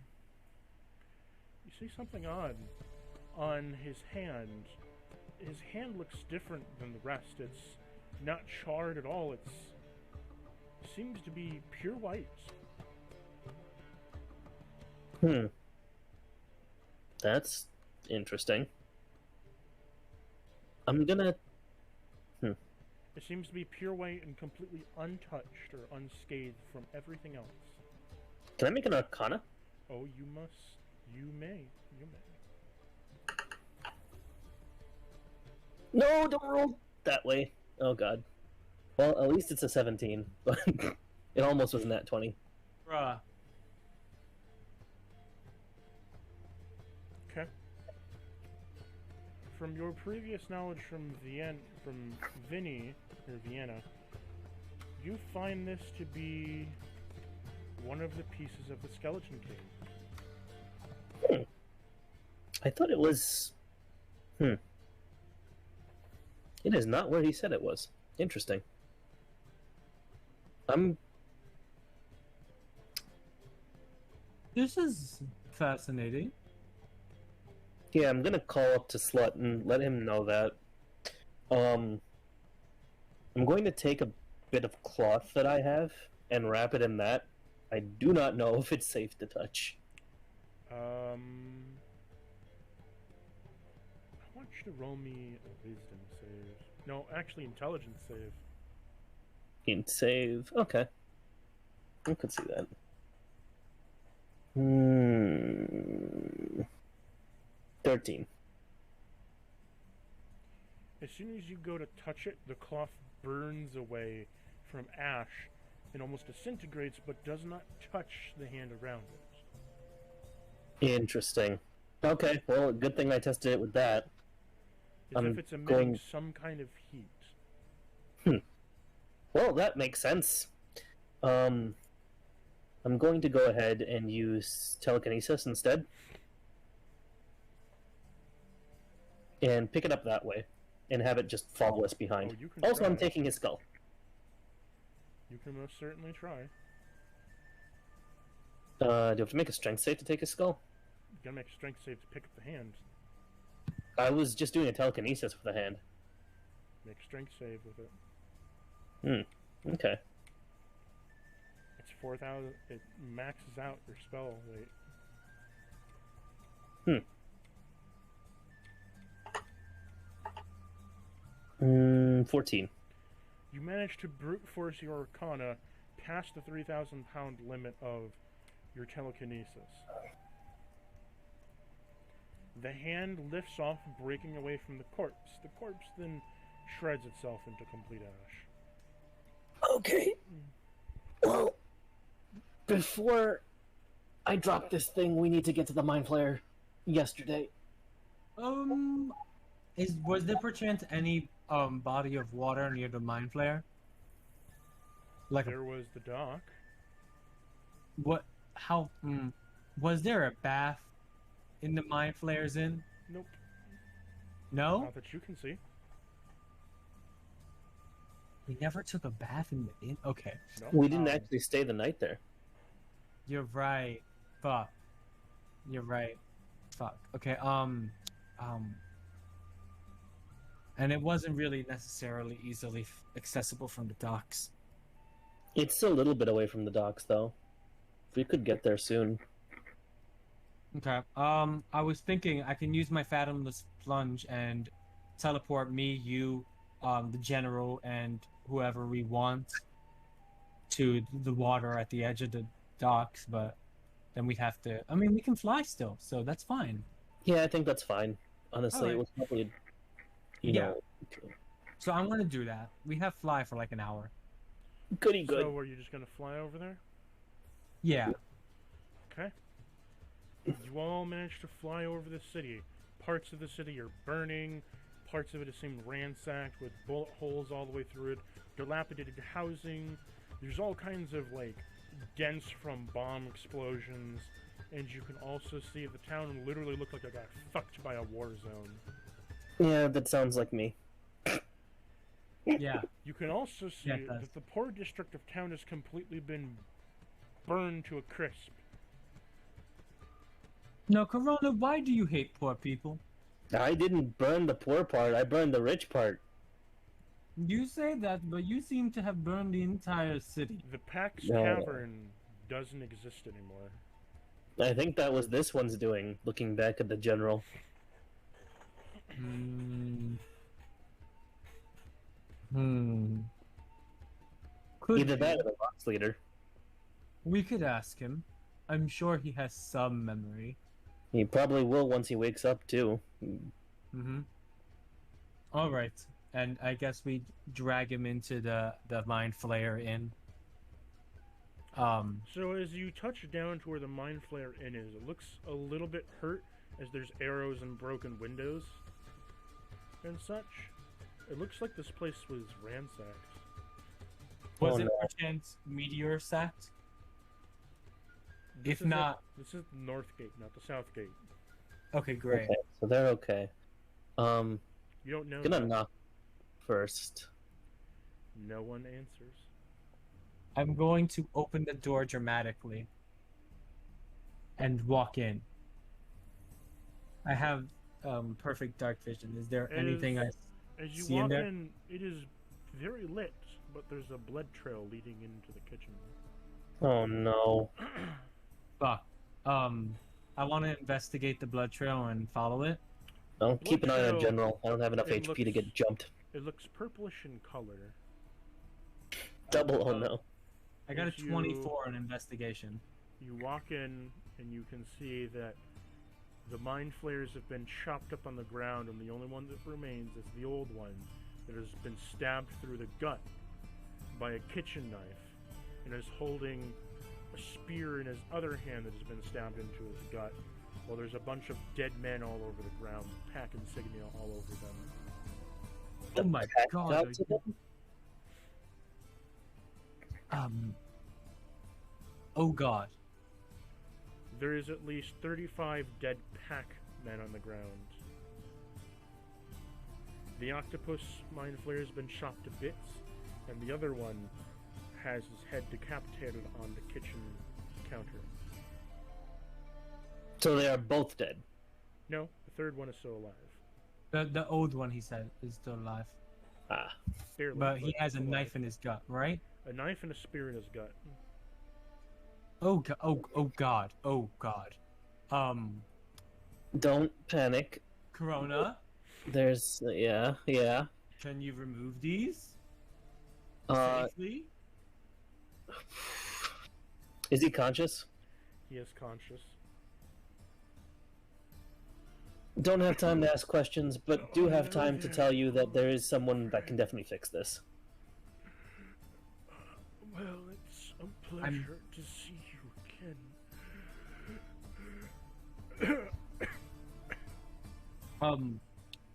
You see something odd on his hand. His hand looks different than the rest. It's not charred at all. It seems to be pure white. That's interesting. I'm gonna... It seems to be pure white and completely untouched or unscathed from everything else. Can I make an Arcana? Oh, you must. You may. You may. No, don't roll that way. Oh god. Well, at least it's a 17, but it almost was a nat 20. Bruh. Okay. From your previous knowledge from Vinny, or Vienna, you find this to be one of the pieces of the skeleton king. I thought it was... It is not where he said it was. Interesting. This is fascinating. Yeah, I'm gonna call up to Slut and let him know that. I'm going to take a bit of cloth that I have and wrap it in that. I do not know if it's safe to touch. I want you to roll me a wisdom save. No, actually intelligence save. In save. Okay. I could see that. 13. As soon as you go to touch it, the cloth burns away from ash and almost disintegrates, but does not touch the hand around it. Interesting. Okay, well, good thing I tested it with that. As if it's emitting some kind of heat. Well, that makes sense. I'm going to go ahead and use telekinesis instead. And pick it up that way. And have it just follow us behind. Oh, you can Also, try. I'm taking his skull. You can most certainly try. Do you have to make a strength save to take his skull? You gotta make a strength save to pick up the hand. I was just doing a telekinesis with the hand. Make a strength save with it. Okay. It's 4,000. It maxes out your spell weight. 14. You manage to brute force your arcana past the 3,000 pound limit of your telekinesis. The hand lifts off, breaking away from the corpse. The corpse then shreds itself into complete ash. Okay. Well, before I drop this thing, we need to get to the Mind Flayer yesterday. Was there perchance any body of water near the Mind Flayer? Like There was the dock. what? How? Was there a bath in the Mind Flayer's Inn? Nope. No? Not that you can see. We never took a bath in the inn? Okay. No. We didn't actually stay the night there. You're right. Fuck. You're right. Fuck. Okay, and it wasn't really necessarily easily accessible from the docks. It's a little bit away from the docks, though. We could get there soon. Okay. I was thinking I can use my fathomless plunge and teleport me, you, the general, and whoever we want to the water at the edge of the docks, but then we have to. I mean, we can fly still, so that's fine. Yeah, I think that's fine. Honestly, Alright. it was probably, you Yeah. know, So I'm gonna do that. We have fly for like an hour. goody good. So, are you just gonna fly over there? Yeah. Okay. You all managed to fly over the city. Parts of the city are burning. Parts of it seem ransacked with bullet holes all the way through it. Dilapidated housing. There's all kinds of, like, dents from bomb explosions. And you can also see the town literally looked like it got fucked by a war zone. Yeah, that sounds like me. Yeah. You can also see Yeah, it does. that the poor district of town has completely been burned to a crisp. No, Corona, why do you hate poor people? I didn't burn the poor part, I burned the rich part. You say that, but you seem to have burned the entire city. The Pax No. Tavern doesn't exist anymore. I think that was this one's doing, looking back at the general. Could Either be. that or the box leader. We could ask him. I'm sure he has some memory. He probably will once he wakes up, too. Mm-hmm. All right, and I guess we drag him into the Mind Flayer Inn. So as you touch down to where the Mind Flayer Inn is, it looks a little bit hurt as there's arrows and broken windows and such. It looks like this place was ransacked. Was Oh, it no. perchance meteor sacked? This If is not- this is the North Gate, not the South Gate. Okay, great. Okay, so they're okay. You don't know. Gonna that. knock first. No one answers. I'm going to open the door dramatically and walk in. I have perfect dark vision. Is there anything I As you see in walk there? in, it is very lit, but there's a blood trail leading into the kitchen. Oh no. Fuck. I want to investigate the blood trail and follow it. Don't keep an eye on trail, General. I don't have enough it HP to looks- get jumped. It looks purplish in color. Double, oh no. I got a As you- 24 in investigation. You walk in, and you can see that the mind flayers have been chopped up on the ground, and the only one that remains is the old one that has been stabbed through the gut by a kitchen knife, and is holding a spear in his other hand that has been stabbed into his gut, while there's a bunch of dead men all over the ground, pack insignia all over them. Oh my Packed god. out are to you- them? Oh god. There is at least 35 dead pack men on the ground. The octopus mind flayer has been chopped to bits, and the other one has his head decapitated on the kitchen counter. So they are both dead. No, the third one is still alive. The old one, he said, is still alive. Ah. Barely, But he has a alive. knife in his gut, right? A knife and a spear in his gut. Oh god. Oh god. Oh god. Don't panic. Corona, There's yeah. can you remove these Uh safely? is he conscious? He is conscious. Don't have time to ask questions, but do have time to tell you that there is someone that can definitely fix this. Well, it's a pleasure to see you again.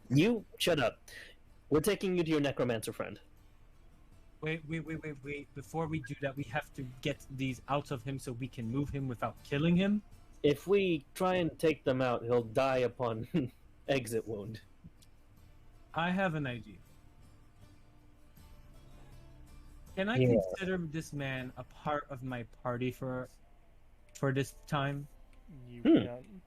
You shut up. We're taking you to your necromancer friend. Wait. Before we do that, we have to get these out of him so we can move him without killing him. If we try and take them out, he'll die upon exit wound. I have an idea. Can I Yeah. consider this man a part of my party for this time? You Hmm. can.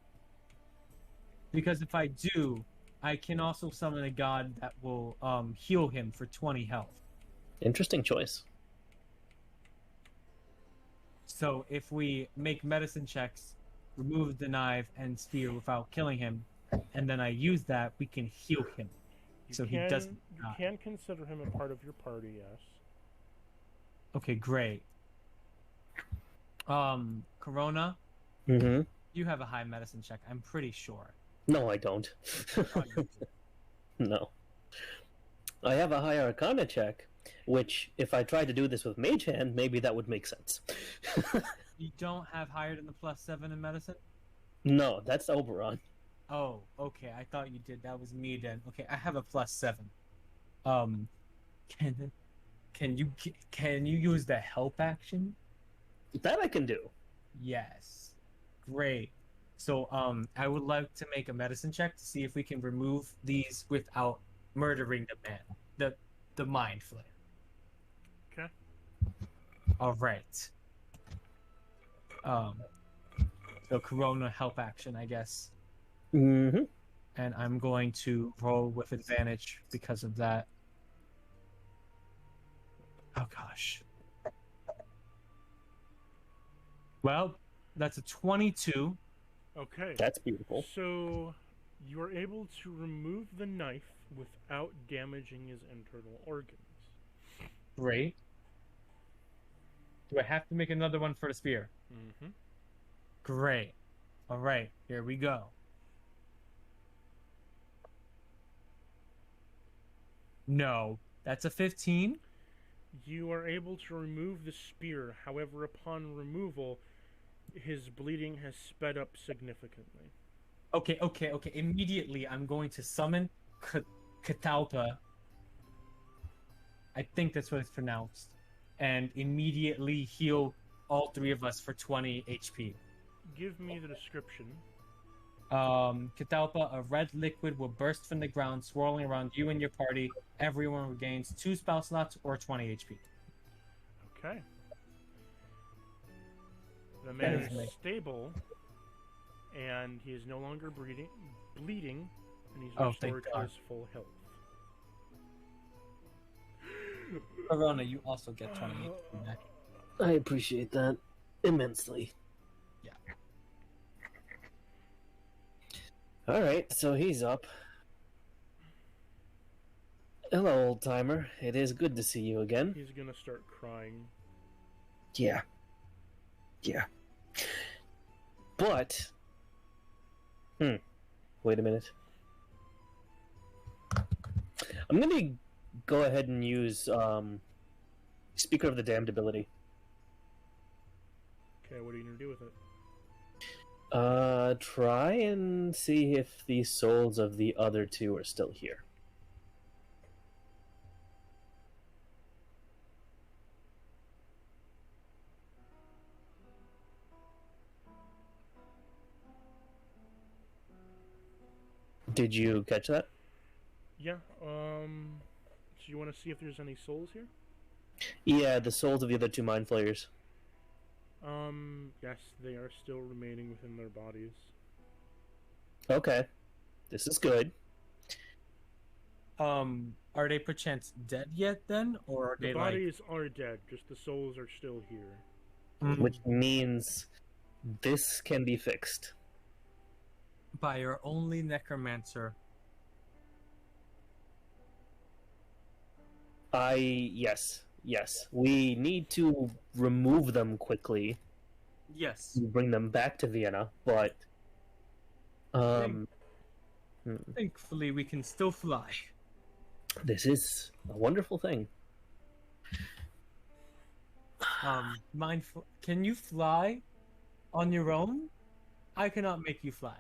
Because if I do, I can also summon a god that will heal him for 20 health. Interesting choice. So if we make medicine checks, remove the knife and spear without killing him, and then I use that, we can heal him. So he doesn't You die. can consider him a part of your party, yes. Okay, great. Corona, Mm-hmm. you have a high medicine check, I'm pretty sure. No, I don't. Oh, you do. No. I have a high Arcana check, which, if I tried to do this with Mage Hand, maybe that would make sense. You don't have higher than the +7 in medicine? No, that's Oberon. Oh, okay. I thought you did. That was me then. Okay, I have a +7. Can you use the help action? That I can do. Yes. Great. So I would like to make a medicine check to see if we can remove these without murdering the man. The mind flayer. Okay. All right. So Corona help action, I guess. Mm-hmm. And I'm going to roll with advantage because of that. Oh gosh. Well, that's a 22. Okay. That's beautiful. So you are able to remove the knife without damaging his internal organs. Great. Do I have to make another one for the spear? Mm-hmm. Great. All right, here we go. No, that's a 15. You are able to remove the spear. However, upon removal, his bleeding has sped up significantly. Okay. Immediately, I'm going to summon Catalpa. I think that's what it's pronounced. And immediately heal all three of us for 20 HP. Give me the description. Catalpa, a red liquid will burst from the ground, swirling around you and your party. Everyone regains 2 spell slots or 20 HP. Okay. The man That is is stable, and he is no longer bleeding, and he's Oh, thank restored to God. his full health. Corona, you also get 20 HP back. I appreciate that immensely. Yeah. Alright, so he's up. Hello, old timer. It is good to see you again. He's gonna start crying. Yeah. But... Wait a minute. I'm gonna go ahead and use, Speaker of the Damned ability. Okay, what are you gonna do with it? Try and see if the souls of the other two are still here. Did you catch that? Yeah, so you want to see if there's any souls here? Yeah, the souls of the other two mind flayers. Yes, they are still remaining within their bodies. Okay. This is good. Are they perchance dead yet then? Or are The they bodies are dead, just the souls are still here. like... Which means this can be fixed. By your only necromancer. Yes. We need to remove them quickly. Yes. To bring them back to Vienna, but... Thankfully, we can still fly. This is a wonderful thing. Mindful. Can you fly on your own? I cannot make you fly.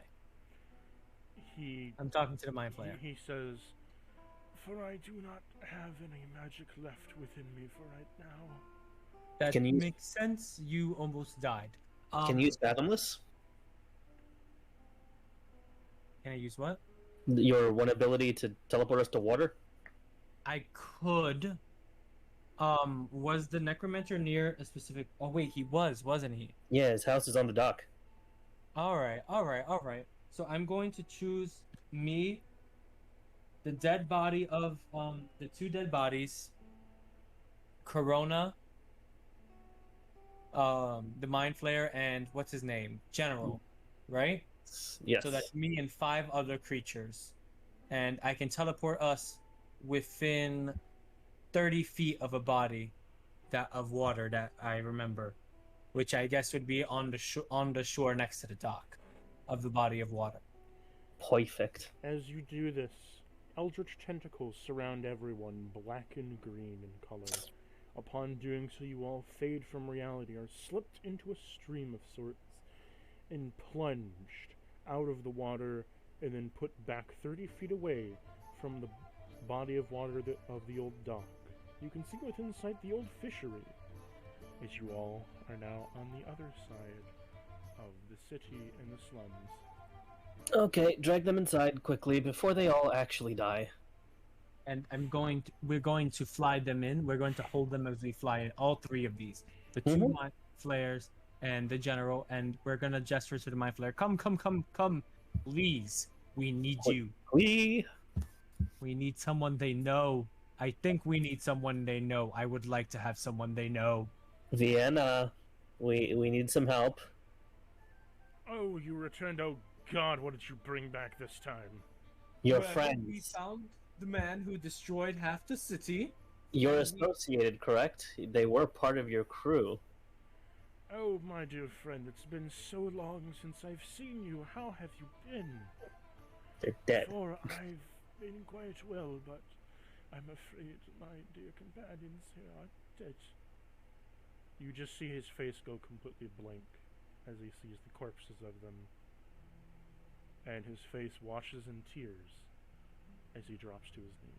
I'm talking to the mind flayer. He says, "For I do not have any magic left within me for right now." That Can you- makes sense. You almost died. Can you use Fathomless? Can I use what? Your one ability to teleport us to water? I could. Was the necromancer near a specific? Oh wait, he was, wasn't he? Yeah, his house is on the dock. All right, all right, all right. So I'm going to choose me, the dead body of the two dead bodies, Corona, the Mind Flayer, and what's his name, General, right? Yes. So that's me and 5 other creatures, and I can teleport us within 30 feet of a body that of water that I remember, which I guess would be on the shore next to the dock of the body of water. Perfect. As you do this, eldritch tentacles surround everyone, black and green in color. Upon doing so, you all fade from reality, are slipped into a stream of sorts, and plunged out of the water, and then put back 30 feet away from the body of water of the old dock. You can see within sight the old fishery, as you all are now on the other side of the city and the slums. Okay, drag them inside quickly before they all actually die. And we're going to fly them in. We're going to hold them as we fly in. All 3 of these, the 2 Mind Flayers and the General, and we're gonna gesture to the Mind Flayer. Come, come, come, come, please. We need you. We need someone they know. I think we need someone they know. I would like to have someone they know. Vienna, we need some help. Oh, you returned. Oh God, what did you bring back this time? Your Well, friends. We found the man who destroyed half the city. You're associated, correct? They were part of your crew. Oh, my dear friend, it's been so long since I've seen you. How have you been? They're dead. For I've been quite well, but I'm afraid my dear companions here are dead. You just see his face go completely blank as he sees the corpses of them, and his face washes in tears as he drops to his knees.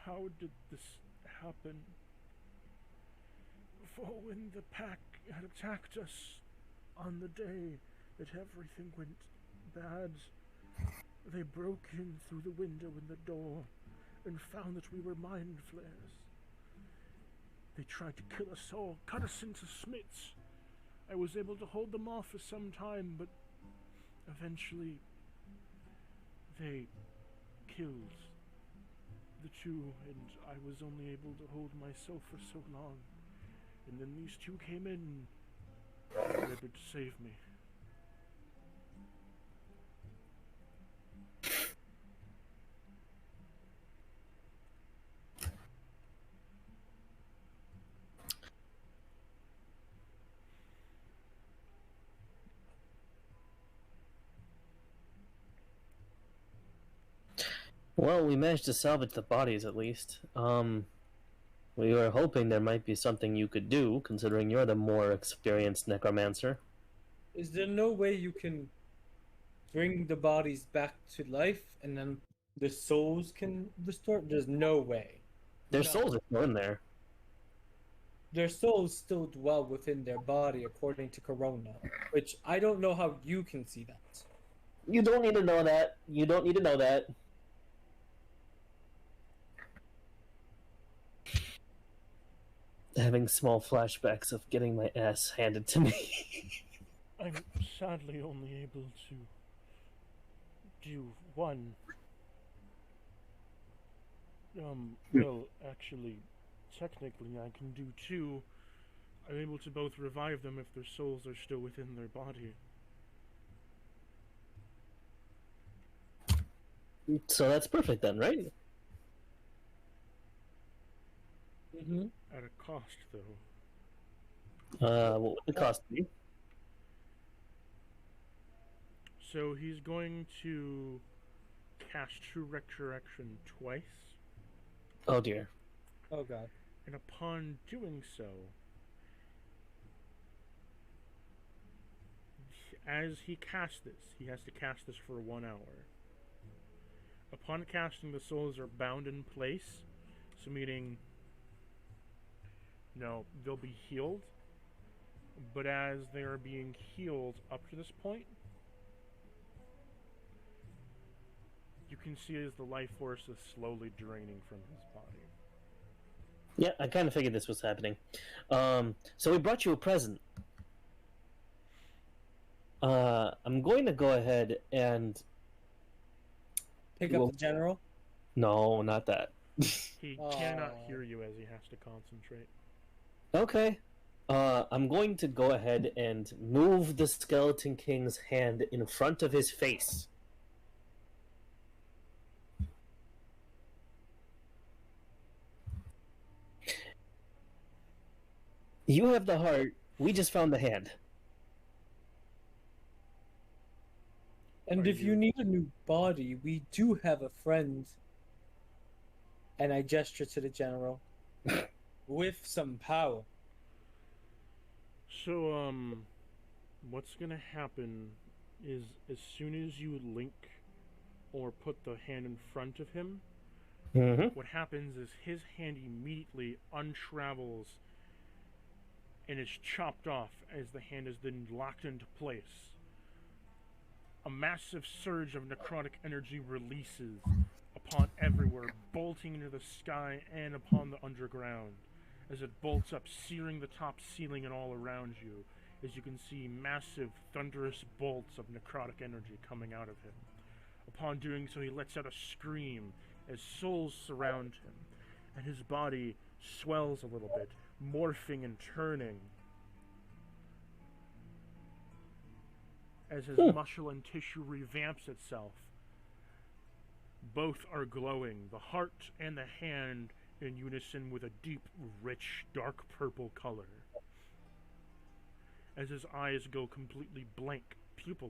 How did this happen? For when the pack had attacked us on the day that everything went bad, they broke in through the window in the door and found that we were mind flayers. They tried to kill us all, cut us into smits. I was able to hold them off for some time, but eventually they killed the 2, and I was only able to hold myself for so long. And then these 2 came in and were able to save me. Well, we managed to salvage the bodies at least. We were hoping there might be something you could do, considering you're the more experienced necromancer. Is there no way you can bring the bodies back to life and then the souls can restore? There's no way. Their souls are still in there. Their souls still dwell within their body, according to Corona, which I don't know how you can see that. You don't need to know that. You don't need to know that. Having small flashbacks of getting my ass handed to me. I'm sadly only able to do 1. Well, actually, technically I can do 2. I'm able to both revive them if their souls are still within their body. So that's perfect then, right? Mm-hmm. At a cost, though. What would it cost me? So he's going to cast True Resurrection twice, Oh dear. Oh god. and upon doing so, as he casts this, he has to cast this for 1 hour. Upon casting, the souls are bound in place, so meaning, they'll be healed, but as they are being healed up to this point, you can see as the life force is slowly draining from his body. Yeah, I kind of figured this was happening. So we brought you a present. I'm going to go ahead and... Pick up the general? No, not that. He cannot hear you as he has to concentrate. Okay. I'm going to go ahead and move the Skeleton King's hand in front of his face. You have the heart. We just found the hand. And if you need a new body, we do have a friend. And I gesture to the general. With some power. So, what's gonna happen is as soon as you link or put the hand in front of him, what happens is his hand immediately untravels and is chopped off as the hand is then locked into place. A massive surge of necrotic energy releases upon everywhere, bolting into the sky and upon the underground, as it bolts up, searing the top ceiling and all around you, as you can see massive, thunderous bolts of necrotic energy coming out of him. Upon doing so, he lets out a scream as souls surround him, and his body swells a little bit, morphing and turning, as his muscle and tissue revamps itself. Both are glowing, the heart and the hand in unison with a deep, rich, dark purple color, as his eyes go completely blank, pupilless.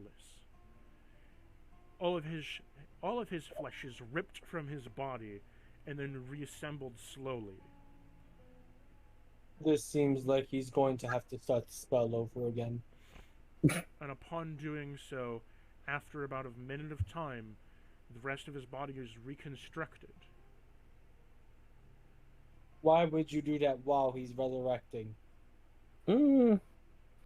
All of his flesh is ripped from his body and then reassembled slowly. This seems like he's going to have to start the spell over again. And upon doing so, after about a minute of time, the rest of his body is reconstructed. Why would you do that while he's resurrecting? I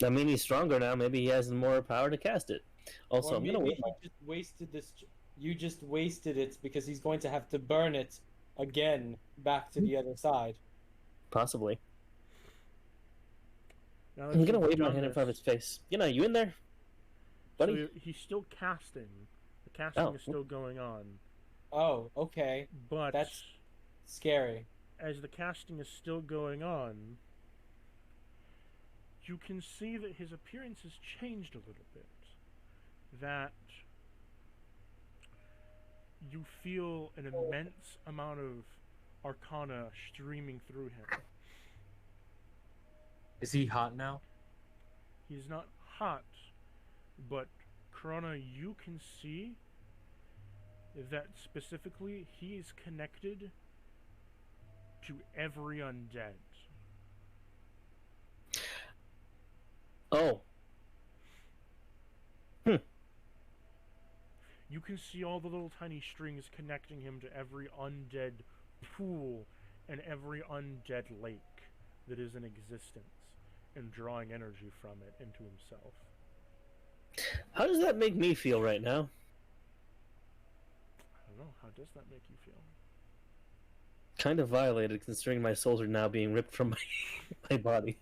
mean, he's stronger now. Maybe he has more power to cast it. Also, Or I'm gonna maybe wait. he just wasted this. You just wasted it because he's going to have to burn it again back to the other side. Possibly. Now that I'm gonna you've wave my done hand in this- front of his face. You in there, buddy? So he's still casting. The casting is still going on. Oh, okay. But That's scary. as the casting is still going on, you can see that his appearance has changed a little bit. That you feel an immense amount of arcana streaming through him. Is he hot now? He's not hot, but Corona, you can see that specifically he is connected to every undead. Oh. You can see all the little tiny strings connecting him to every undead pool and every undead lake that is in existence, and drawing energy from it into himself. How does that make me feel right now? I don't know, how does that make you feel? Kind of violated, considering my souls are now being ripped from my body.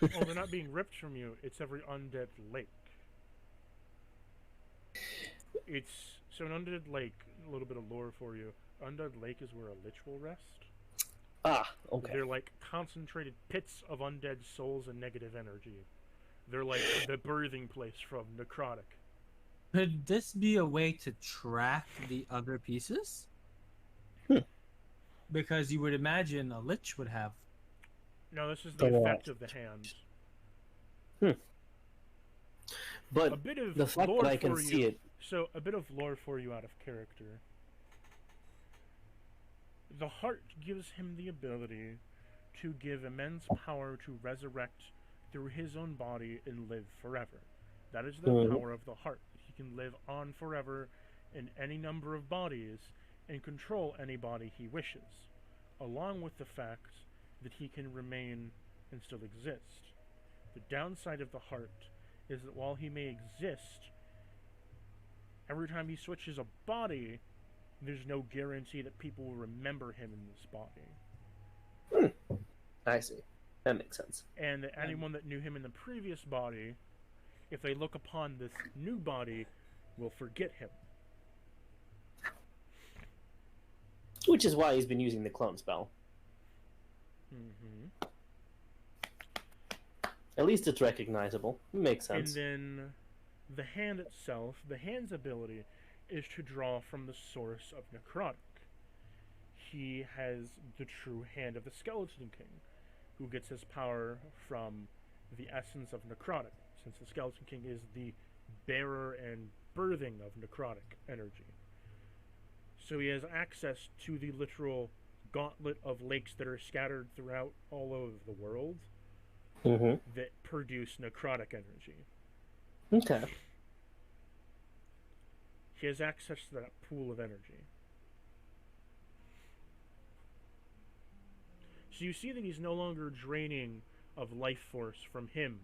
Well, they're not being ripped from you, it's every undead lake. It's, so an undead lake, a little bit of lore for you, undead lake is where a lich will rest. Ah, okay. They're like concentrated pits of undead souls and negative energy. They're like the birthing place from necrotic. Could this be a way to track the other pieces? Because you would imagine a lich would have. No, this is the Oh, effect of the hand. But A bit of the fact lore that I can for see you. it... So, a bit of lore for you out of character. The heart gives him the ability to give immense power to resurrect through his own body and live forever. That is the power of the heart. He can live on forever in any number of bodies and control any body he wishes, along with the fact that he can remain and still exist. The downside of the heart is that while he may exist, every time he switches a body, there's no guarantee that people will remember him in this body. I see. That makes sense. And that anyone that knew him in the previous body, if they look upon this new body, will forget him. Which is why he's been using the clone spell. Mm-hmm. At least it's recognizable. It makes sense. And then the hand itself, the hand's ability is to draw from the source of necrotic. He has the true hand of the Skeleton King, who gets his power from the essence of necrotic, since the Skeleton King is the bearer and birthing of necrotic energy. So he has access to the literal gauntlet of lakes that are scattered throughout all over the world that produce necrotic energy. Okay. He has access to that pool of energy. So you see that he's no longer draining of life force from him,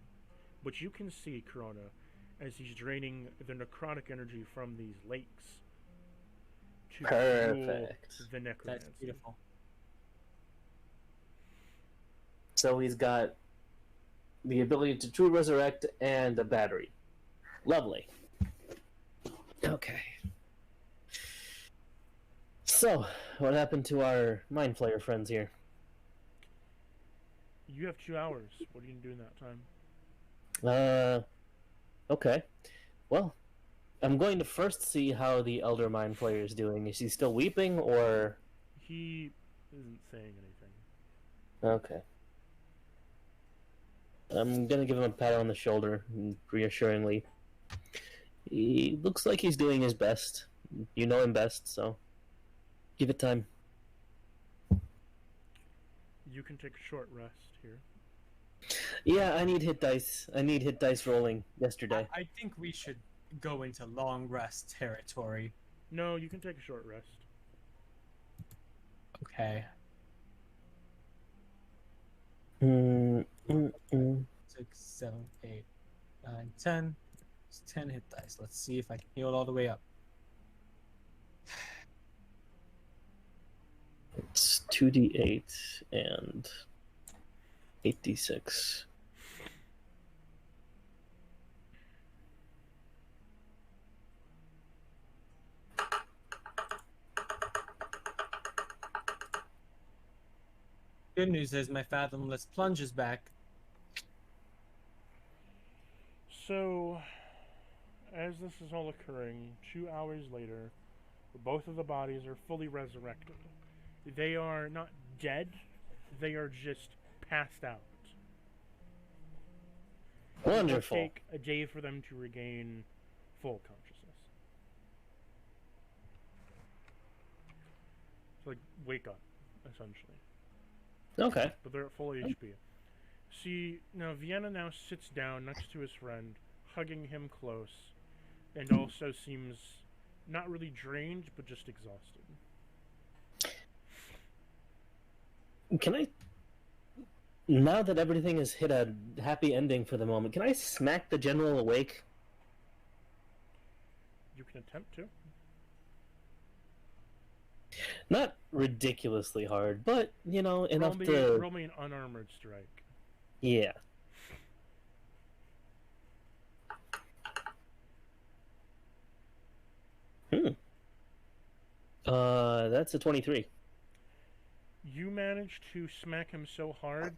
but you can see Corona as he's draining the necrotic energy from these lakes to fuel the necromancy. That's beautiful. So he's got the ability to true resurrect and a battery. Lovely. Okay. So, what happened to our Mind Flayer friends here? You have 2 hours. What are you going to do in that time? Okay. Well, I'm going to first see how the Elder Mind Flayer is doing. Is he still weeping, or...? He isn't saying anything. Okay. I'm gonna give him a pat on the shoulder, reassuringly. He looks like he's doing his best. You know him best, so give it time. You can take a short rest here. Yeah, I need hit dice. I need hit dice rolling yesterday. I think we should go into long rest territory. No, you can take a short rest. Okay. 6, 7, 8, 9, 10. It's 10 hit dice. Let's see if I can heal it all the way up. It's 2d8 and 8d6. Good news is my fathomless plunge is back. So, as this is all occurring, 2 hours later, both of the bodies are fully resurrected. They are not dead, they are just passed out. Wonderful. It will take a day for them to regain full consciousness. So, like, wake up, essentially. Okay. But they're at full HP. See, now Vienna now sits down next to his friend, hugging him close, and also seems not really drained, but just exhausted. Can I, now that everything has hit a happy ending for the moment, can I smack the general awake? You can attempt to. Not ridiculously hard, but, you know, enough Roll me an unarmored strike. Yeah. That's a 23. You manage to smack him so hard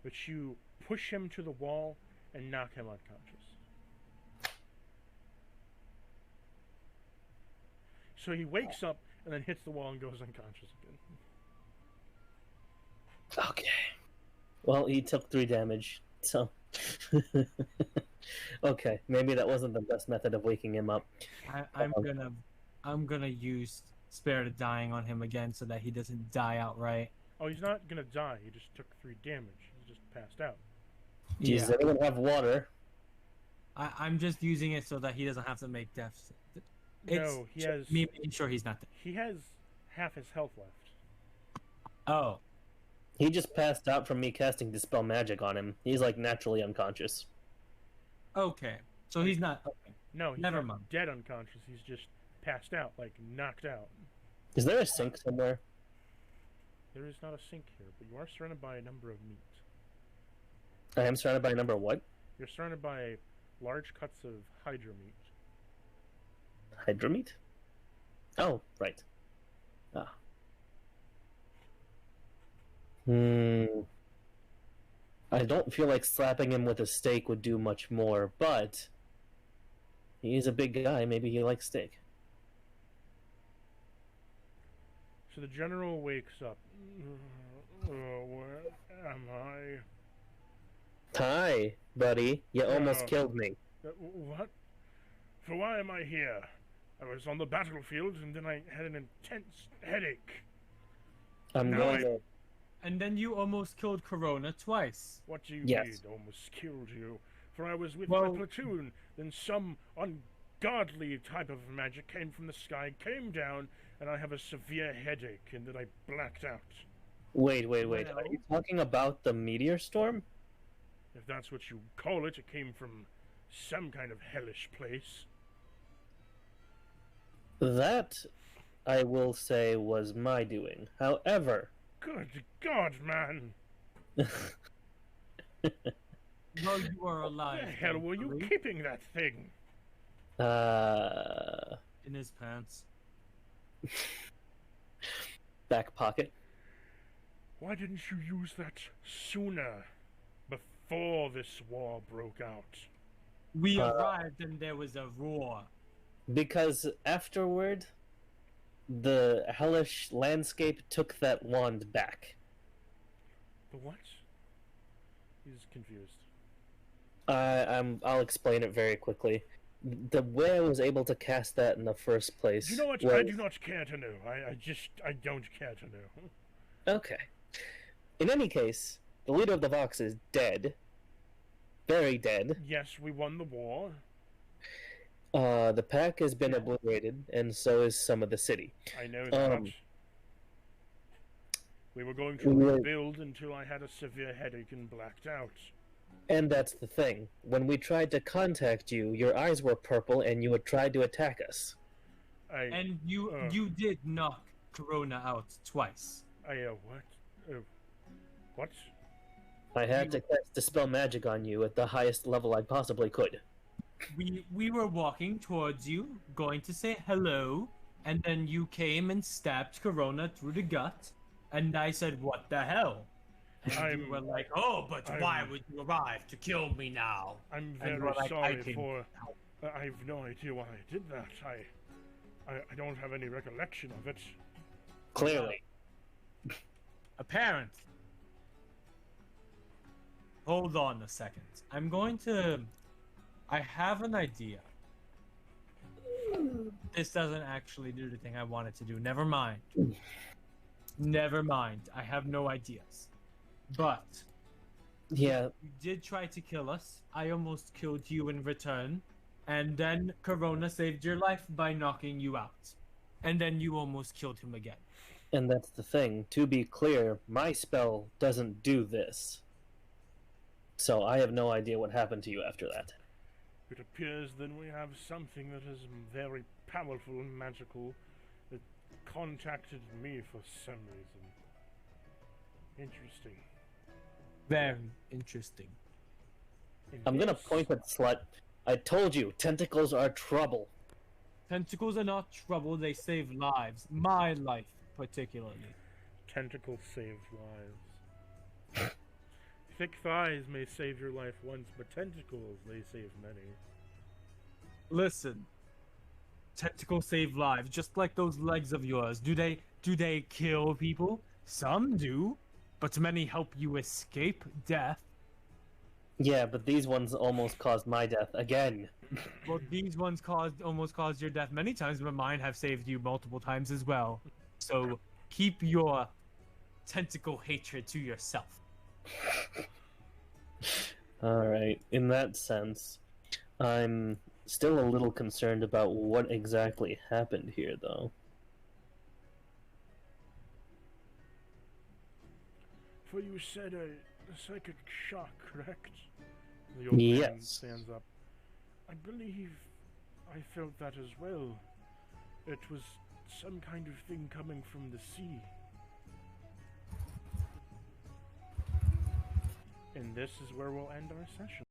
that you push him to the wall and knock him unconscious. So he wakes up and then hits the wall and goes unconscious again. Okay. Well, he took 3 damage, so... Okay, maybe that wasn't the best method of waking him up. I'm gonna use Spare the Dying on him again so that he doesn't die outright. Oh, he's not gonna die. He just took 3 damage. He just passed out. Does anyone have water? I'm just using it so that he doesn't have to make deaths. No, he has... Me making sure he's not dead. He has half his health left. Oh. He just passed out from me casting Dispel Magic on him. He's like naturally unconscious. Okay. So he's not. Okay. No, he's Never not mind. dead unconscious. He's just passed out, like knocked out. Is there a sink somewhere? There is not a sink here, but you are surrounded by a number of meat. I am surrounded by a number of what? You're surrounded by large cuts of Hydra meat. Hydra meat? Oh, right. Ah. I don't feel like slapping him with a steak would do much more, but he's a big guy. Maybe he likes steak. So the general wakes up. Where am I? Hi, buddy. You almost Oh. killed me. What? So why am I here? I was on the battlefield and then I had an intense headache. I'm No, going I- to... And then you almost killed Corona twice. What do you Yes. mean, almost killed you? For I was with Well- my platoon, then some ungodly type of magic came from the sky, came down, and I have a severe headache, and then I blacked out. Wait. Are Well- you talking about the meteor storm? If that's what you call it, it came from some kind of hellish place. That, I will say, was my doing. However... Good God, man! Well, you are Where alive. the hell were you thankfully. keeping that thing? In his pants. Back pocket. Why didn't you use that sooner? Before this war broke out. We arrived and there was a roar. Because afterward, the hellish landscape took that wand back. The what? He's confused. I'll explain it very quickly. The way I was able to cast that in the first place. You know what? was... I do not care to know. I don't care to know. Okay. In any case, the leader of the Vox is dead. Very dead. Yes, we won the war. The pack has been obliterated, and so is some of the city. I know that. We were going to we were- rebuild until I had a severe headache and blacked out. And that's the thing. When we tried to contact you, your eyes were purple, and you had tried to attack us. And you did knock Corona out twice. What? What? I had to cast Dispel Magic on you at the highest level I possibly could. We were walking towards you, going to say hello, and then you came and stabbed Corona through the gut, and I said, "What the hell?" And you were like, "Oh, but why would you arrive to kill me now?" I'm And very we're like, sorry "I can for. I have no idea why I did that. I don't have any recollection of it. Clearly. Apparently. Hold on a second. I have an idea. This doesn't actually do the thing I wanted to do. Never mind. Never mind. I have no ideas. But Yeah, you did try to kill us. I almost killed you in return. And then Corona saved your life by knocking you out. And then you almost killed him again. and that's the thing. To be clear, my spell doesn't do this. So I have no idea what happened to you after that. It appears then we have something that is very powerful and magical that contacted me for some reason. Interesting. Very interesting. I'm gonna Yes. point at Slut. I told you, tentacles are trouble. Tentacles are not trouble, they save lives. My life, particularly. Tentacles save lives. Thick thighs may save your life once, but tentacles, they save many. Listen. Tentacles save lives, just like those legs of yours. Do they kill people? Some do, but many help you escape death. Yeah, but these ones almost caused my death again. Well, these ones almost caused your death many times, but mine have saved you multiple times as well. So keep your tentacle hatred to yourself. Alright, in that sense, I'm still a little concerned about what exactly happened here, though. For you said a psychic shock, correct? The old man Yes. stands up. I believe I felt that as well. It was some kind of thing coming from the sea. And this is where we'll end our session.